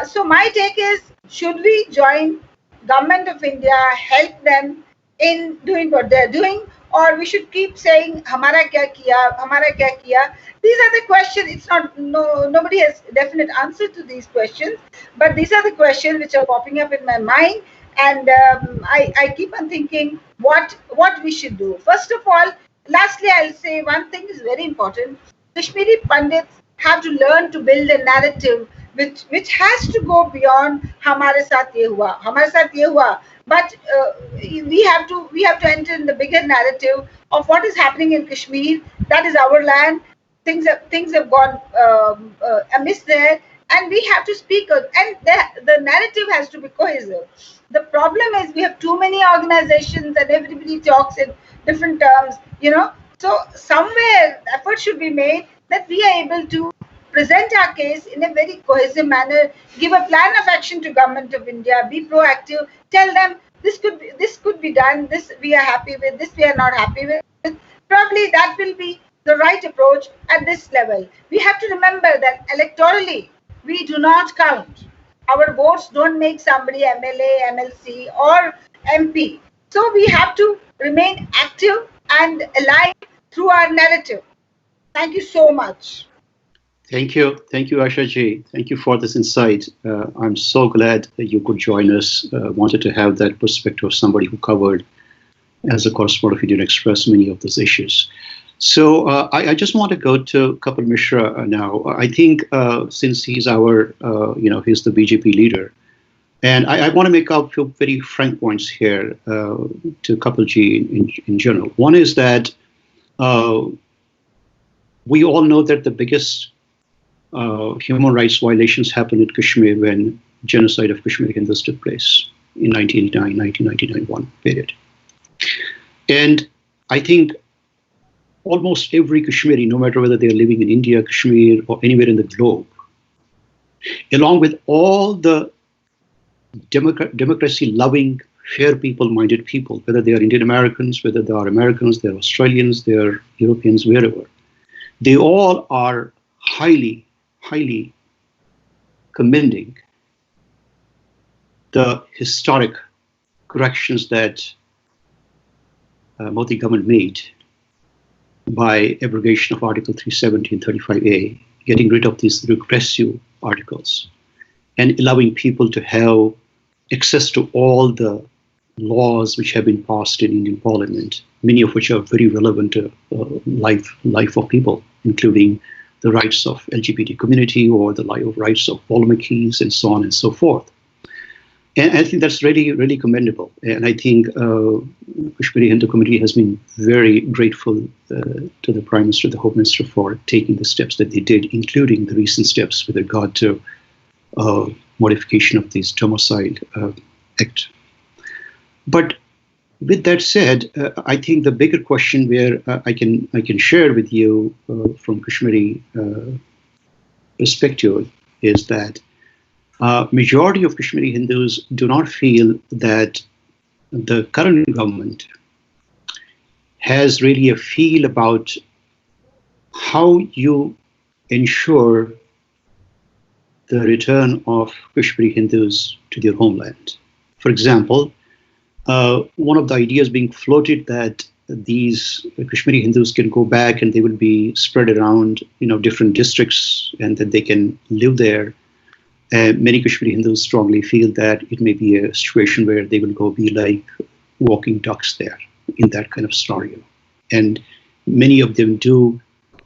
So my take is, should we join Government of India, help them in doing what they're doing, or we should keep saying hamara kya kiya, hamara kya kiya? These are the questions. It's not, nobody has definite answer to these questions, but these are the questions which are popping up in my mind, and I keep on thinking what we should do. First of all, lastly, I'll say one thing is very important. Kashmiri Pandits have to learn to build a narrative which has to go beyond hamare saath ye hua. But we have to enter in the bigger narrative of what is happening in Kashmir. That is our land. Things have gone amiss there, and we have to speak. And the narrative has to be cohesive. The problem is we have too many organizations, and everybody talks in different terms. So somewhere effort should be made that we are able to present our case in a very cohesive manner, give a plan of action to Government of India, be proactive, tell them this could be done, this we are happy with, this we are not happy with. Probably that will be the right approach at this level. We have to remember that electorally we do not count. Our votes don't make somebody MLA, MLC or MP. So we have to remain active and alive through our narrative. Thank you so much. Thank you, Asha ji. Thank you for this insight. I'm so glad that you could join us. Wanted to have that perspective of somebody who covered, as a correspondent of Indian Express, many of those issues. So I just want to go to Kabul Mishra now. I think since he's our, he's the BJP leader, and I want to make a few very frank points here to Kabul ji in general. One is that we all know that the biggest human rights violations happened in Kashmir when genocide of Kashmiri Hindus took place in 1989-1991 period. And I think almost every Kashmiri, no matter whether they're living in India, Kashmir, or anywhere in the globe, along with all the democracy-loving, fair people-minded people, whether they are Indian Americans, whether they are Americans, they're Australians, they're Europeans, wherever, they all are highly commending the historic corrections that Modi government made by abrogation of Article 370 and 35A, getting rid of these regressive articles and allowing people to have access to all the laws which have been passed in Indian Parliament, many of which are very relevant to life of people, including the rights of LGBT community or the rights of Valmikis and so on and so forth. And I think that's really commendable. And I think Kashmiri Hindu community has been very grateful to the Prime Minister, the Home Minister, for taking the steps that they did, including the recent steps with regard to modification of this Domicile Act. But with that said, I think the bigger question where I can share with you from Kashmiri perspective is that majority of Kashmiri Hindus do not feel that the current government has really a feel about how you ensure the return of Kashmiri Hindus to their homeland. For example, one of the ideas being floated that these Kashmiri Hindus can go back and they will be spread around, different districts, and that they can live there. Many Kashmiri Hindus strongly feel that it may be a situation where they will go be like walking ducks there in that kind of scenario. And many of them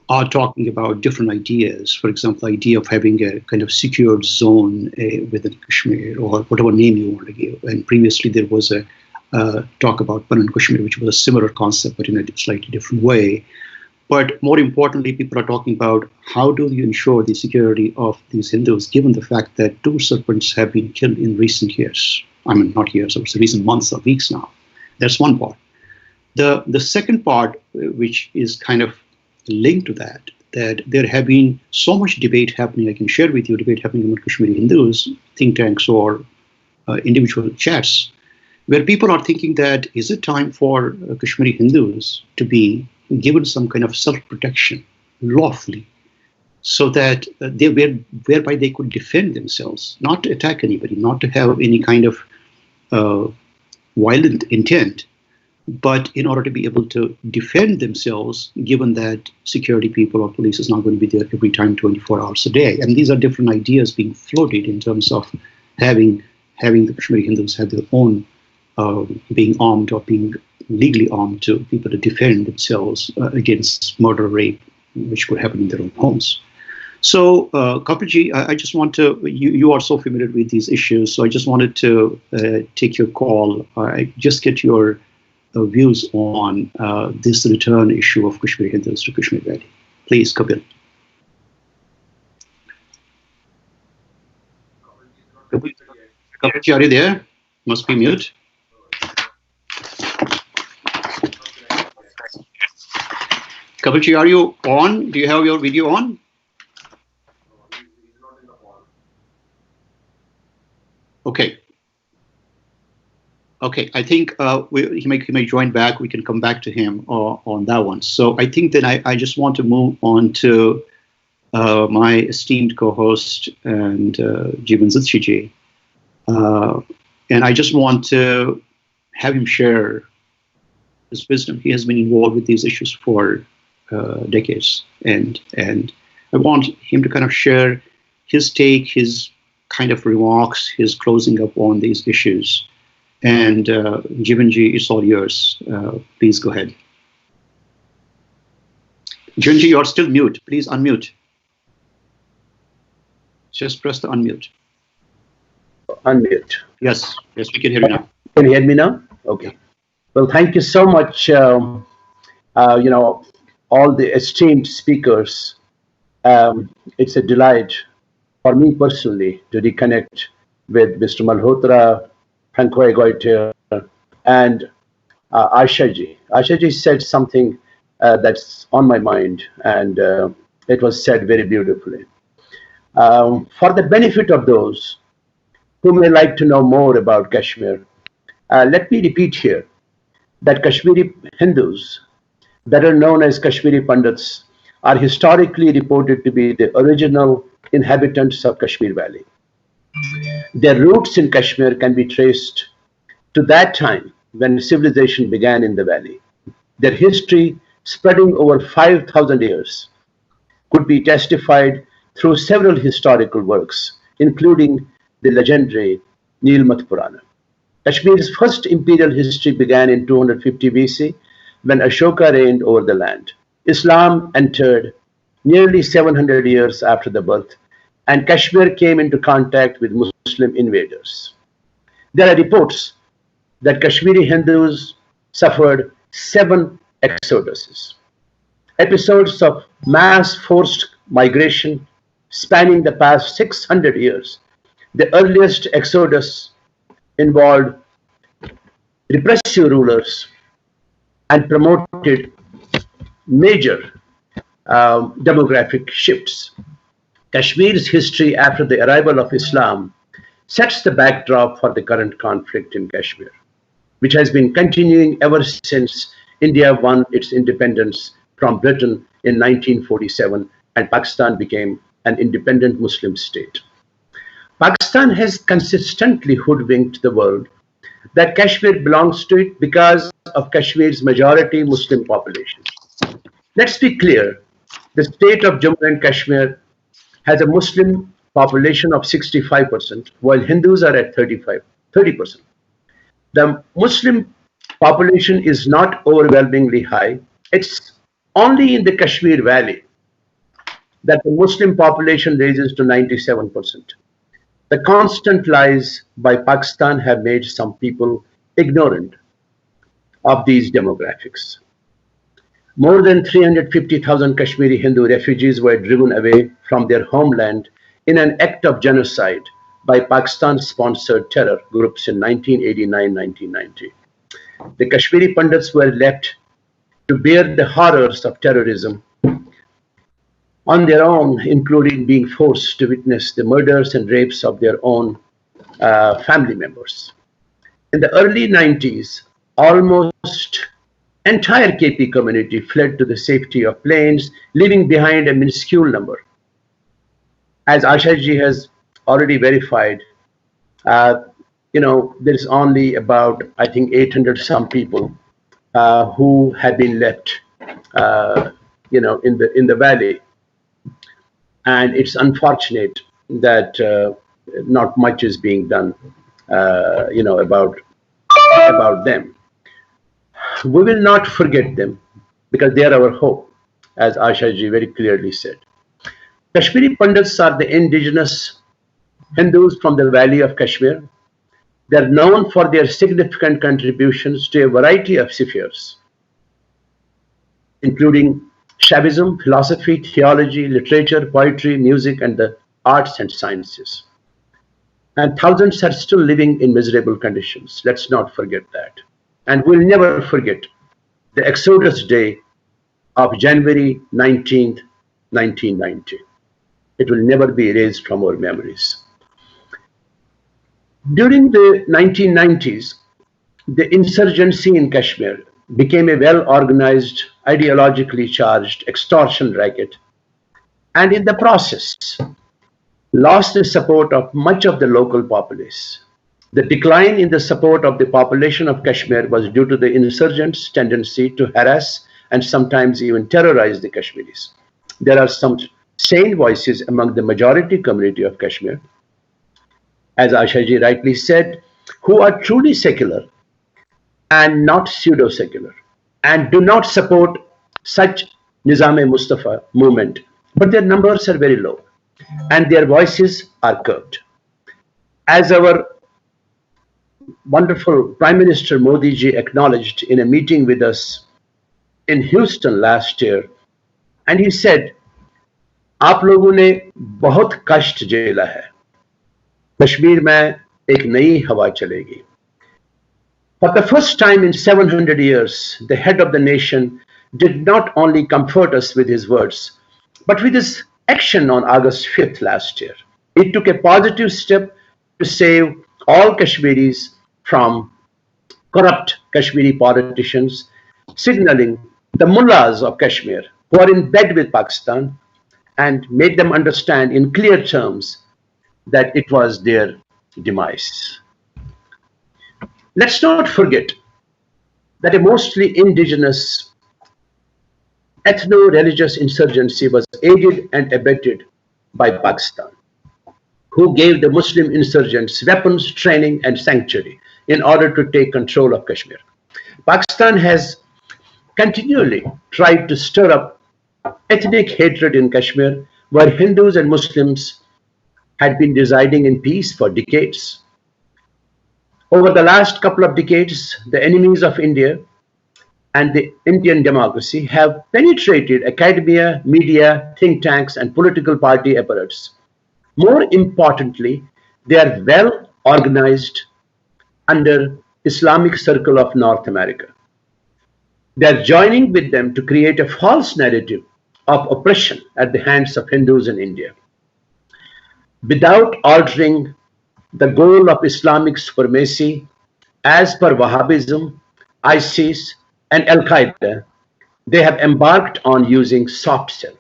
are talking about different ideas. For example, the idea of having a kind of secured zone within Kashmir, or whatever name you want to give. And previously there was a talk about Panan Kashmir, which was a similar concept, but in a slightly different way. But more importantly, people are talking about how do you ensure the security of these Hindus, given the fact that 2 serpents have been killed in recent years. I mean, not years, it's recent months or weeks now. That's one part. The second part, which is kind of linked to that there have been so much debate happening, I can share with you, debate happening among Kashmiri Hindus, think tanks or individual chats, where people are thinking that is it time for Kashmiri Hindus to be given some kind of self-protection lawfully, so that whereby they could defend themselves, not to attack anybody, not to have any kind of violent intent, but in order to be able to defend themselves, given that security people or police is not going to be there every time 24 hours a day. And these are different ideas being floated in terms of having the Kashmiri Hindus have their own being armed or being legally armed to people to defend themselves against murder, rape, which could happen in their own homes. So, Kapilji, I just want to, you are so familiar with these issues, so I just wanted to take your call, just get your views on this return issue of Kashmiri Hindus to Kashmir Valley. Please, Kapil. Kapilji, are you there? Must be mute. Kapilji, are you on? Do you have your video on? Okay. Okay, I think he may join back. We can come back to him on that one. So I think that I just want to move on to my esteemed co-host and Jivan Zutshiji. And I just want to have him share his wisdom. He has been involved with these issues for decades. And I want him to kind of share his take, his kind of remarks, his closing up on these issues. And Jivanji, it's all yours. Please go ahead. Jivanji, you are still mute. Please unmute. Just press the unmute. Unmute. Yes, yes, we can hear you now. Can you hear me now? Okay. Well, thank you so much. You know, all the esteemed speakers. It's a delight for me personally to reconnect with Mr. Malhotra, Francois Goiter, and Aisha-ji. Aisha-ji said something that's on my mind, and it was said very beautifully. For the benefit of those who may like to know more about Kashmir, let me repeat here that Kashmiri Hindus, that are known as Kashmiri Pandits, are historically reported to be the original inhabitants of Kashmir Valley. Their roots in Kashmir can be traced to that time when civilization began in the valley. Their history, spreading over 5,000 years, could be testified through several historical works, including the legendary Nilmath Purana. Kashmir's first imperial history began in 250 BC when Ashoka reigned over the land. Islam entered nearly 700 years after the birth, and Kashmir came into contact with Muslim invaders. There are reports that Kashmiri Hindus suffered 7 exoduses, episodes of mass forced migration spanning the past 600 years. The earliest exodus involved repressive rulers and promoted major demographic shifts. Kashmir's history after the arrival of Islam sets the backdrop for the current conflict in Kashmir, which has been continuing ever since India won its independence from Britain in 1947 and Pakistan became an independent Muslim state. Pakistan has consistently hoodwinked the world that Kashmir belongs to it because of Kashmir's majority Muslim population. Let's be clear, the state of Jammu and Kashmir has a Muslim population of 65%, while Hindus are at 30%. The Muslim population is not overwhelmingly high. It's only in the Kashmir Valley that the Muslim population raises to 97%. The constant lies by Pakistan have made some people ignorant of these demographics. More than 350,000 Kashmiri Hindu refugees were driven away from their homeland in an act of genocide by Pakistan-sponsored terror groups in 1989-1990. The Kashmiri Pandits were left to bear the horrors of terrorism on their own, including being forced to witness the murders and rapes of their own family members. In the early 90s, almost entire KP community fled to the safety of plains, leaving behind a minuscule number. As Asha-ji has already verified, there's only about, I think, 800 some people who have been left, in the valley. And it's unfortunate that not much is being done, about them. We will not forget them because they are our hope, as Asha-ji very clearly said. Kashmiri Pandits are the indigenous Hindus from the valley of Kashmir. They are known for their significant contributions to a variety of spheres, including Shaivism, philosophy, theology, literature, poetry, music, and the arts and sciences. And thousands are still living in miserable conditions. Let's not forget that. And we'll never forget the Exodus Day of January 19th, 1990. It will never be erased from our memories. During the 1990s, the insurgency in Kashmir became a well-organized, ideologically charged extortion racket, and in the process, lost the support of much of the local populace. The decline in the support of the population of Kashmir was due to the insurgents' tendency to harass and sometimes even terrorize the Kashmiris. There are some sane voices among the majority community of Kashmir, as Ashaji rightly said, who are truly secular and not pseudo-secular, and do not support such Nizam-e-Mustafa movement. But their numbers are very low, and their voices are curbed. As our wonderful Prime Minister Modi ji acknowledged in a meeting with us in Houston last year, and he said, "आप लोगों ने बहुत कष्ट झेला है, कश्मीर में एक नई हवा चलेगी." For the first time in 700 years, the head of the nation did not only comfort us with his words, but with his action on August 5th last year. He took a positive step to save all Kashmiris from corrupt Kashmiri politicians, signaling the mullahs of Kashmir who are in bed with Pakistan, and made them understand in clear terms that it was their demise. Let's not forget that a mostly indigenous ethno-religious insurgency was aided and abetted by Pakistan, who gave the Muslim insurgents weapons, training, and sanctuary in order to take control of Kashmir. Pakistan has continually tried to stir up ethnic hatred in Kashmir, where Hindus and Muslims had been residing in peace for decades. Over the last couple of decades, the enemies of India and the Indian democracy have penetrated academia, media, think tanks, and political party apparatus. More importantly, they are well organized under Islamic Circle of North America. They are joining with them to create a false narrative of oppression at the hands of Hindus in India, without altering the goal of Islamic supremacy as per Wahhabism, ISIS, and Al-Qaeda. They have embarked on using soft cell.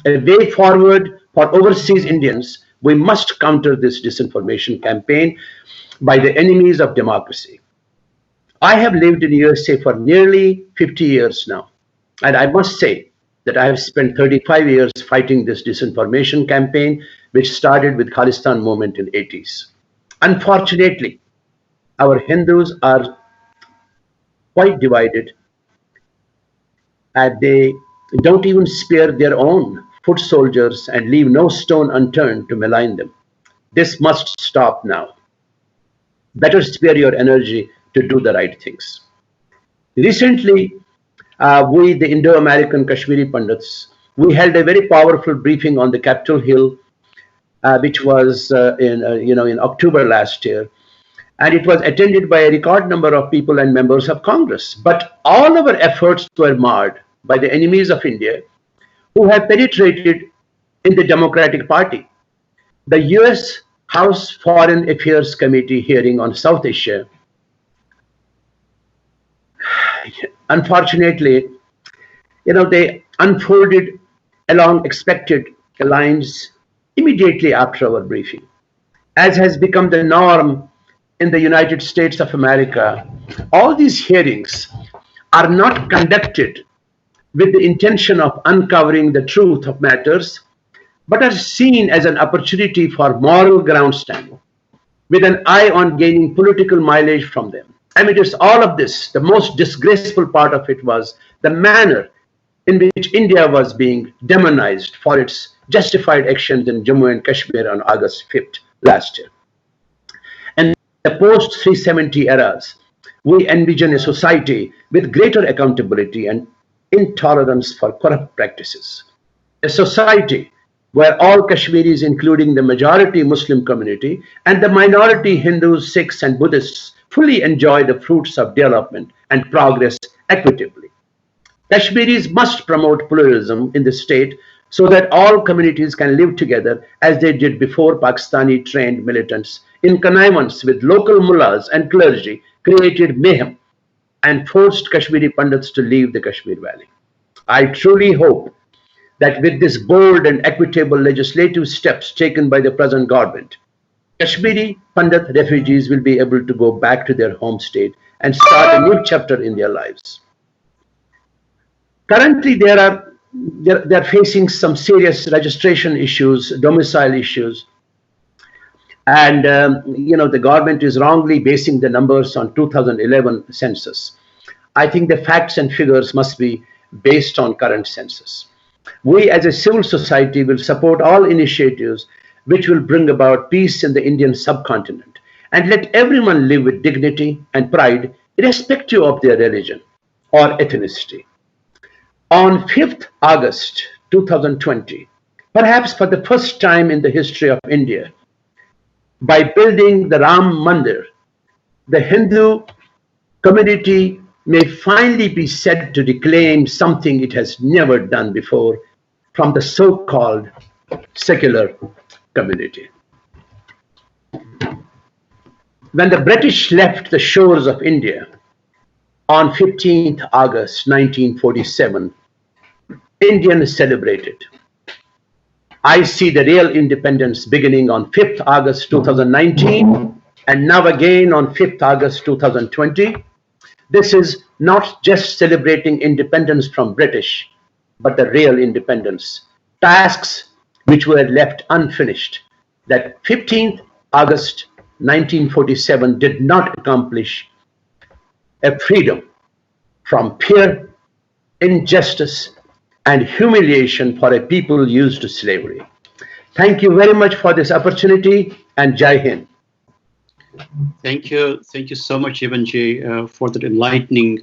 A way forward for overseas Indians, we must counter this disinformation campaign by the enemies of democracy. I have lived in USA for nearly 50 years now, and I must say that I have spent 35 years fighting this disinformation campaign, which started with Khalistan movement in 80s. Unfortunately, our Hindus are quite divided, and they don't even spare their own foot soldiers and leave no stone unturned to malign them. This must stop now. Better spare your energy to do the right things. Recently, we, the Indo-American Kashmiri Pandits, we held a very powerful briefing on the Capitol Hill, which was in October last year, and it was attended by a record number of people and members of Congress. But all our efforts were marred by the enemies of India, who have penetrated in the Democratic Party. The US House Foreign Affairs Committee hearing on South Asia, unfortunately, they unfolded along expected lines immediately after our briefing. As has become the norm in the United States of America, all these hearings are not conducted with the intention of uncovering the truth of matters, but are seen as an opportunity for moral ground standing, with an eye on gaining political mileage from them. Amidst all of this, the most disgraceful part of it was the manner in which India was being demonized for its justified actions in Jammu and Kashmir on August 5th last year. In the post-370 eras, we envision a society with greater accountability and intolerance for corrupt practices. A society where all Kashmiris, including the majority Muslim community and the minority Hindus, Sikhs, and Buddhists, fully enjoy the fruits of development and progress equitably. Kashmiris must promote pluralism in the state so that all communities can live together as they did before Pakistani trained militants in connivance with local mullahs and clergy created mayhem and forced Kashmiri Pandits to leave the Kashmir Valley. I truly hope that with this bold and equitable legislative steps taken by the present government, Kashmiri Pandit refugees will be able to go back to their home state and start a new chapter in their lives. Currently, they're facing some serious registration issues, domicile issues, and the government is wrongly basing the numbers on 2011 census. I think the facts and figures must be based on current census. We as a civil society will support all initiatives which will bring about peace in the Indian subcontinent and let everyone live with dignity and pride irrespective of their religion or ethnicity. On 5th August 2020, perhaps for the first time in the history of India, by building the Ram Mandir, the Hindu community may finally be said to reclaim something it has never done before from the so-called secular community. When the British left the shores of India on 15th August 1947, Indians celebrated. I see the real independence beginning on 5th August 2019 and now again on 5th August 2020. This is not just celebrating independence from British, but the real independence. Tasks which were left unfinished, that 15th August 1947 did not accomplish a freedom from fear, injustice, and humiliation for a people used to slavery. Thank you very much for this opportunity, and Jai Hind. Thank you so much, Jivanji, for the enlightening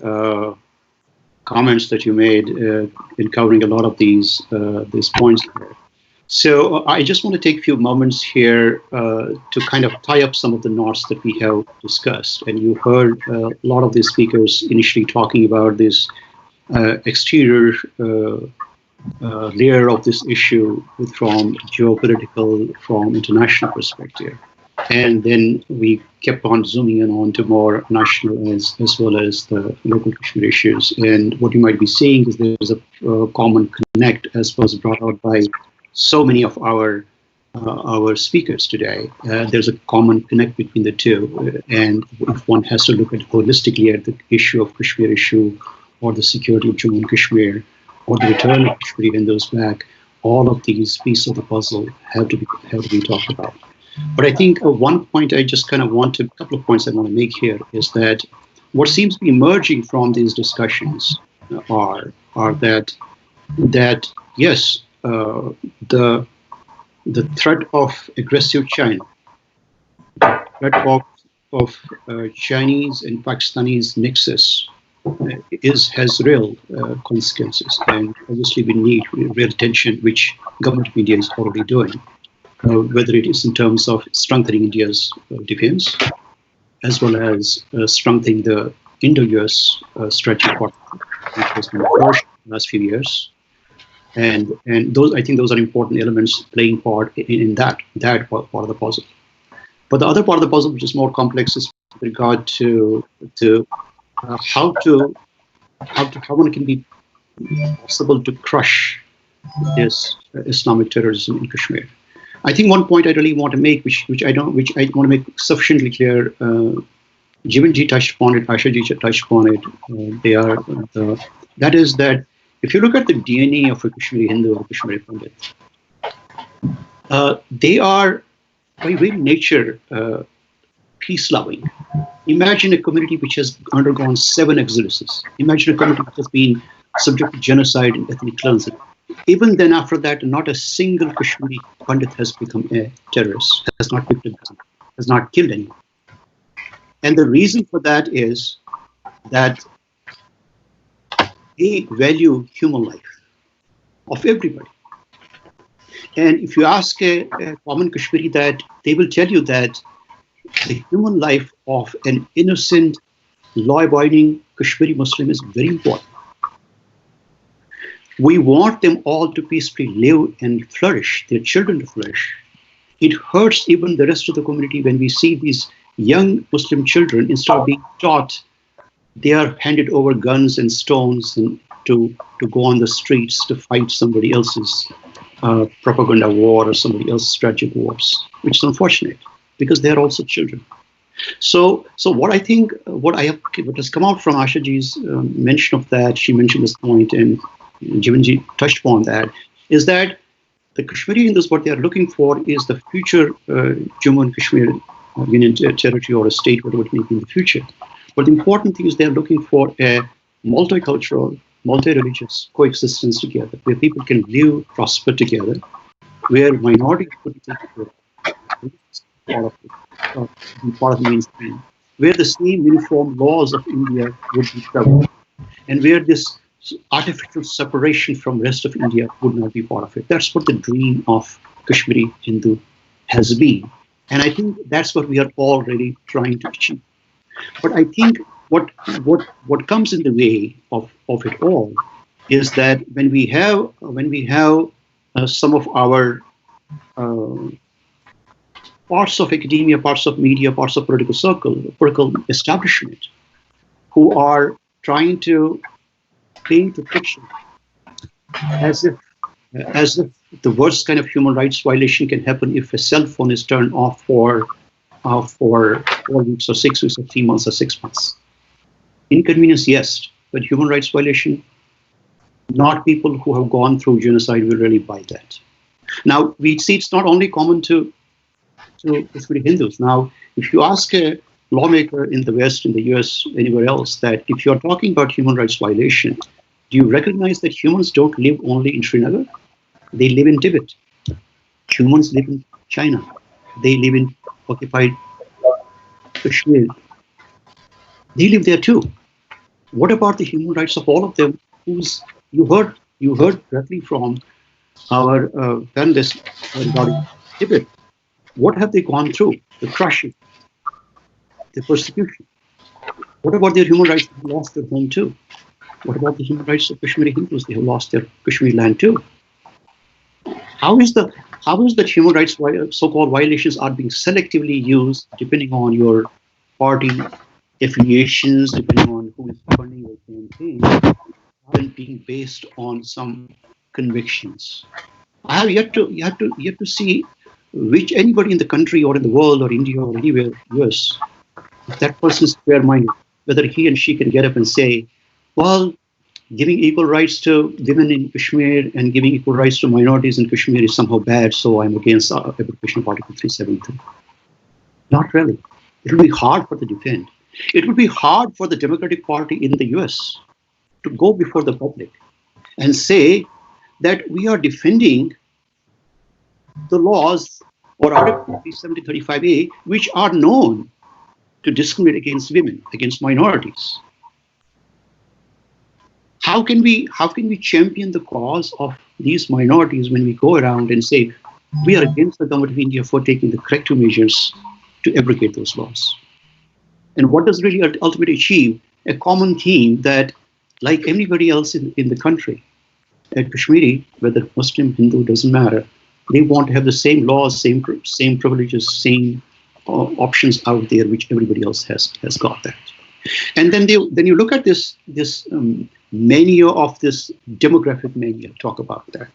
comments that you made in covering a lot of these points. So I just want to take a few moments here to kind of tie up some of the knots that we have discussed. And you heard a lot of these speakers initially talking about this exterior layer of this issue from geopolitical, from international perspective. And then we kept on zooming in on to more national as well as the local Kashmir issues. And what you might be seeing is there's a common connect, as was brought out by so many of our speakers today. There's a common connect between the two. And if one has to look at holistically at the issue of Kashmir issue, or the security of Jammu and Kashmir, or the return of Kashmiri Hindus back, all of these pieces of the puzzle have to be talked about. But I think one point I just kind of want to, a couple of points I want to make here is that what seems to be emerging from these discussions are that yes, the threat of aggressive China, the threat of Chinese and Pakistanis nexus has real consequences, and obviously we need real attention, which government of India is already doing. Whether it is in terms of strengthening India's defense, as well as strengthening the Indo-US strategic partnership, which has been pushed in the last few years. And those, I think those are important elements playing part in that part of the puzzle. But the other part of the puzzle, which is more complex, is with regard to how one can be possible to crush this Islamic terrorism in Kashmir. I think one point I really want to make, which I want to make sufficiently clear. Jivanji touched upon it, Ashaji touched upon it. That is that if you look at the DNA of a Kashmiri Hindu or Kashmiri Pandit, they are by very nature peace-loving. Imagine a community which has undergone 7 exoduses. Imagine a community which has been subject to genocide and ethnic cleansing. Even then, after that, not a single Kashmiri Pandit has become a terrorist, has not picked a gun, has not killed anyone. And the reason for that is that they value human life of everybody. And if you ask a common Kashmiri that, they will tell you that the human life of an innocent, law-abiding Kashmiri Muslim is very important. We want them all to peacefully live and flourish, their children to flourish. It hurts even the rest of the community when we see these young Muslim children, instead of being taught, they are handed over guns and stones and to go on the streets to fight somebody else's propaganda war or somebody else's tragic wars, which is unfortunate because they are also children. So what I think, what has come out from Ashaji's mention of that, she mentioned this point and Jivanji touched upon that, is that the Kashmiri Hindus, what they are looking for is the future Jammu and Kashmir Union territory or a state, whatever it may be in the future. But the important thing is they are looking for a multicultural, multi-religious coexistence together, where people can live, prosper together, where minorities could be part of the mainstream, where the same uniform laws of India would be covered, and where this artificial separation from rest of India would not be part of it. That's what the dream of Kashmiri Hindu has been. And I think that's what we are all really trying to achieve. But I think what comes in the way of it all is that when we have some of our parts of academia, parts of media, parts of political establishment, who are trying to paint a picture as if the worst kind of human rights violation can happen if a cell phone is turned off for 4 weeks or 6 weeks or 3 months or 6 months. Inconvenience, yes, but human rights violation, not people who have gone through genocide will really buy that. Now, we see it's not only common to Kashmiri Hindus. Now, if you ask a lawmaker in the West, in the US, anywhere else, that if you're talking about human rights violation, do you recognize that humans don't live only in Srinagar? They live in Tibet. Humans live in China. They live in occupied Kashmir. They live there too. What about the human rights of all of them? Who's you heard directly from our panelists regarding Tibet. What have they gone through? The crushing, the persecution. What about their human rights? They have lost their home too. What about the human rights of Kashmiri Hindus? They have lost their Kashmir land too. How is that human rights so-called violations are being selectively used depending on your party affiliations, depending on who is funding your campaign, rather than being based on some convictions? I have yet to see which anybody in the country or in the world or India or anywhere US, if that person is square-minded, whether he and she can get up and say, well, giving equal rights to women in Kashmir and giving equal rights to minorities in Kashmir is somehow bad, so I'm against abrogation of Article 373. Not really. It will be hard for the defend. It would be hard for the Democratic Party in the US to go before the public and say that we are defending the laws or Article 370-35A, which are known to discriminate against women, against minorities. How can we champion the cause of these minorities when we go around and say we are against the government of India for taking the corrective measures to abrogate those laws? And what does really ultimately achieve? A common theme that, like everybody else in the country, Kashmiri, whether Muslim, Hindu, doesn't matter, they want to have the same laws, same privileges, same options out there, which everybody else has got that. And then you look at this mania of this demographic mania. Talk about that,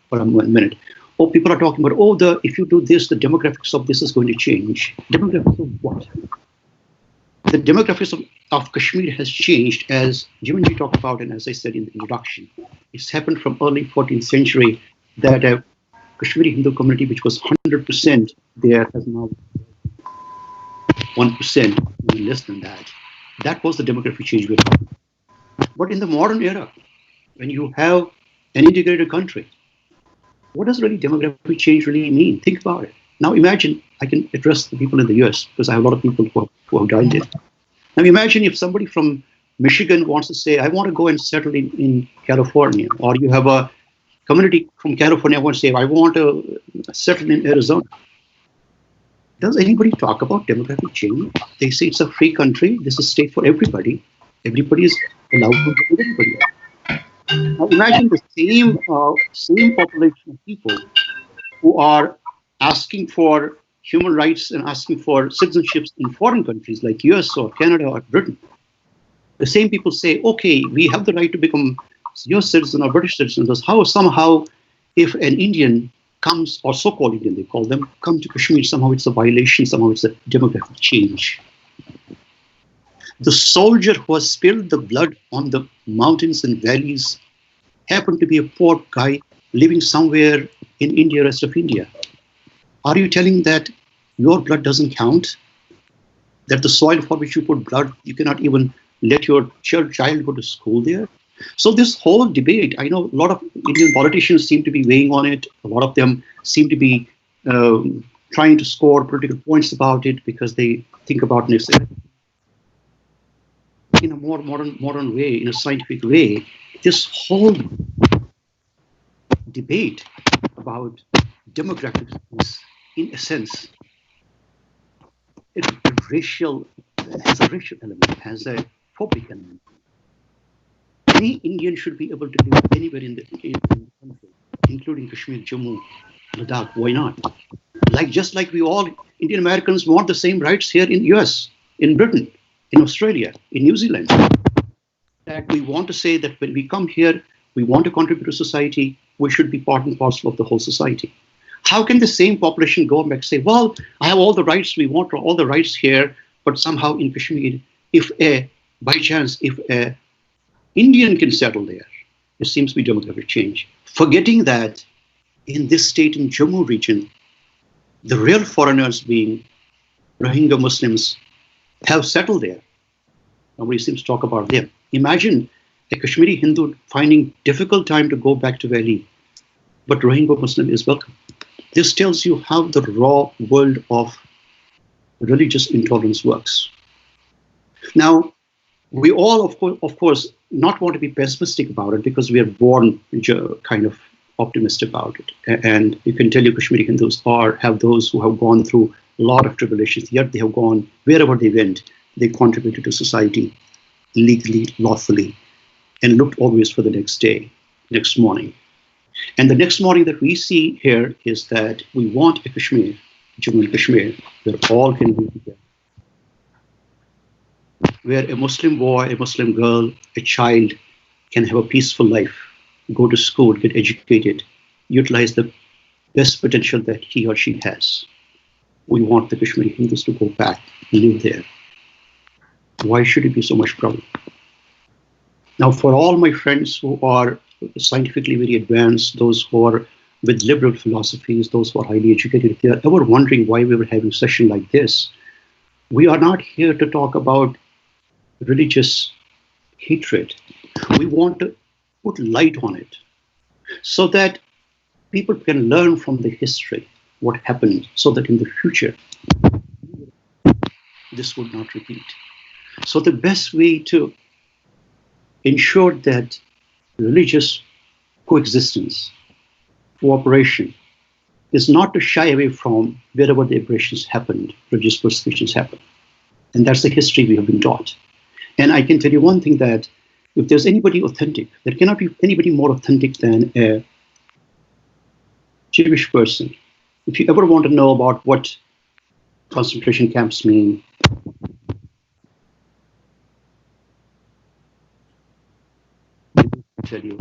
for a minute. Oh, people are talking about, if you do this, the demographics of this is going to change. Demographics of what? The demographics of Kashmir has changed, as Jivanji talked about, and as I said in the introduction. It's happened from early 14th century that a Kashmiri Hindu community, which was 100% there, has now 1%, even less than that. That was the demographic change we're talking about. But in the modern era, when you have an integrated country. What does really demographic change really mean? Think about it. Now imagine, I can address the people in the US because I have a lot of people who have died there. Now imagine if somebody from Michigan wants to say, I want to go and settle in California, or you have a community from California wants to say, I want to settle in Arizona. Does anybody talk about demographic change? They say it's a free country. This is a state for everybody. Everybody is allowed to do everybody. Now imagine the same population of people who are asking for human rights and asking for citizenships in foreign countries like US or Canada or Britain. The same people say, okay, we have the right to become US citizen or British citizens. How somehow if an Indian comes, or so-called Indian, they call them, come to Kashmir, somehow it's a violation, somehow it's a demographic change. The soldier who has spilled the blood on the mountains and valleys happened to be a poor guy living somewhere in India, rest of India. Are you telling that your blood doesn't count? That the soil for which you put blood, you cannot even let your child go to school there? So this whole debate, I know a lot of Indian politicians seem to be weighing on it. A lot of them seem to be trying to score political points about it because they think about this in a more modern way, in a scientific way. This whole debate about demographics is, in a sense, has a racial element, has a phobic element. Any Indian should be able to live anywhere in the country, including Kashmir, Jammu, Ladakh. Why not? Just like we all Indian Americans want the same rights here in US, in Britain, in Australia, in New Zealand. That we want to say that when we come here, we want to contribute to society, we should be part and parcel of the whole society. How can the same population go back and say, well, I have all the rights, we want all the rights here, but somehow in Kashmir, by chance, if a Indian can settle there, it seems to be demographic change. Forgetting that in this state in Jammu region, the real foreigners being Rohingya Muslims have settled there. Nobody seems to talk about them. Imagine a Kashmiri Hindu finding difficult time to go back to Valley, but Rohingya Muslim is welcome. This tells you how the raw world of religious intolerance works. Now, we all, of course, not want to be pessimistic about it because we are born kind of optimistic about it. And you can tell you Kashmiri Hindus have those who have gone through a lot of tribulations, yet they have gone, wherever they went, they contributed to society legally, lawfully, and looked always for the next day, next morning. And the next morning that we see here is that we want a Kashmir, Jammu and Kashmir, where all can be together. Where a Muslim boy, a Muslim girl, a child can have a peaceful life, go to school, get educated, utilize the best potential that he or she has. We want the Kashmiri Hindus to go back and live there. Why should it be so much trouble? Now, for all my friends who are scientifically very advanced, those who are with liberal philosophies, those who are highly educated, if they are ever wondering why we were having a session like this, we are not here to talk about religious hatred. We want to put light on it so that people can learn from the history, what happened, so that in the future, this would not repeat. So the best way to ensure that religious coexistence, cooperation, is not to shy away from wherever the aberrations happened, religious persecutions happened. And that's the history we have been taught. And I can tell you one thing, that if there's anybody authentic, there cannot be anybody more authentic than a Jewish person. If you ever want to know about what concentration camps mean, I will tell you.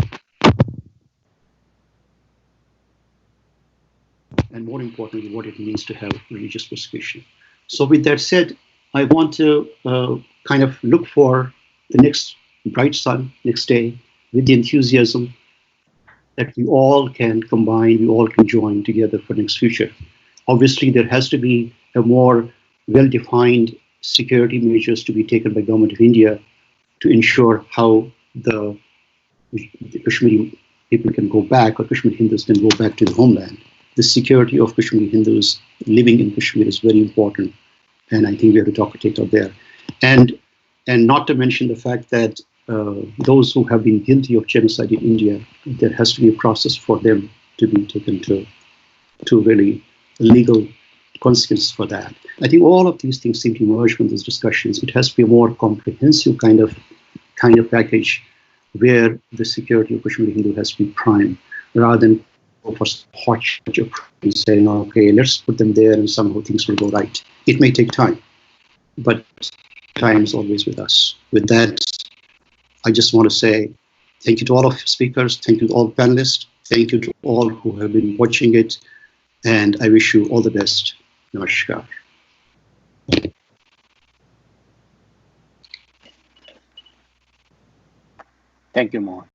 And more importantly, what it means to have religious persecution. So with that said, I want to kind of look for the next bright sun, next day, with the enthusiasm that we all can combine, we all can join together for next future. Obviously, there has to be a more well-defined security measures to be taken by government of India to ensure how the Kashmiri people can go back, or Kashmiri Hindus can go back to the homeland. The security of Kashmiri Hindus living in Kashmir is very important, and I think we have to take up there. And not to mention the fact that those who have been guilty of genocide in India, there has to be a process for them to be taken to really legal consequences for that. I think all of these things seem to emerge from these discussions. It has to be a more comprehensive kind of package where the security of Kashmiri Hindu has to be prime, rather than go for hodgepodge approach saying, okay, let's put them there and somehow things will go right. It may take time, but time is always with us. With that, I just want to say thank you to all of speakers, thank you to all panelists, thank you to all who have been watching it, and I wish you all the best. Namaskar. Thank you, Mohan.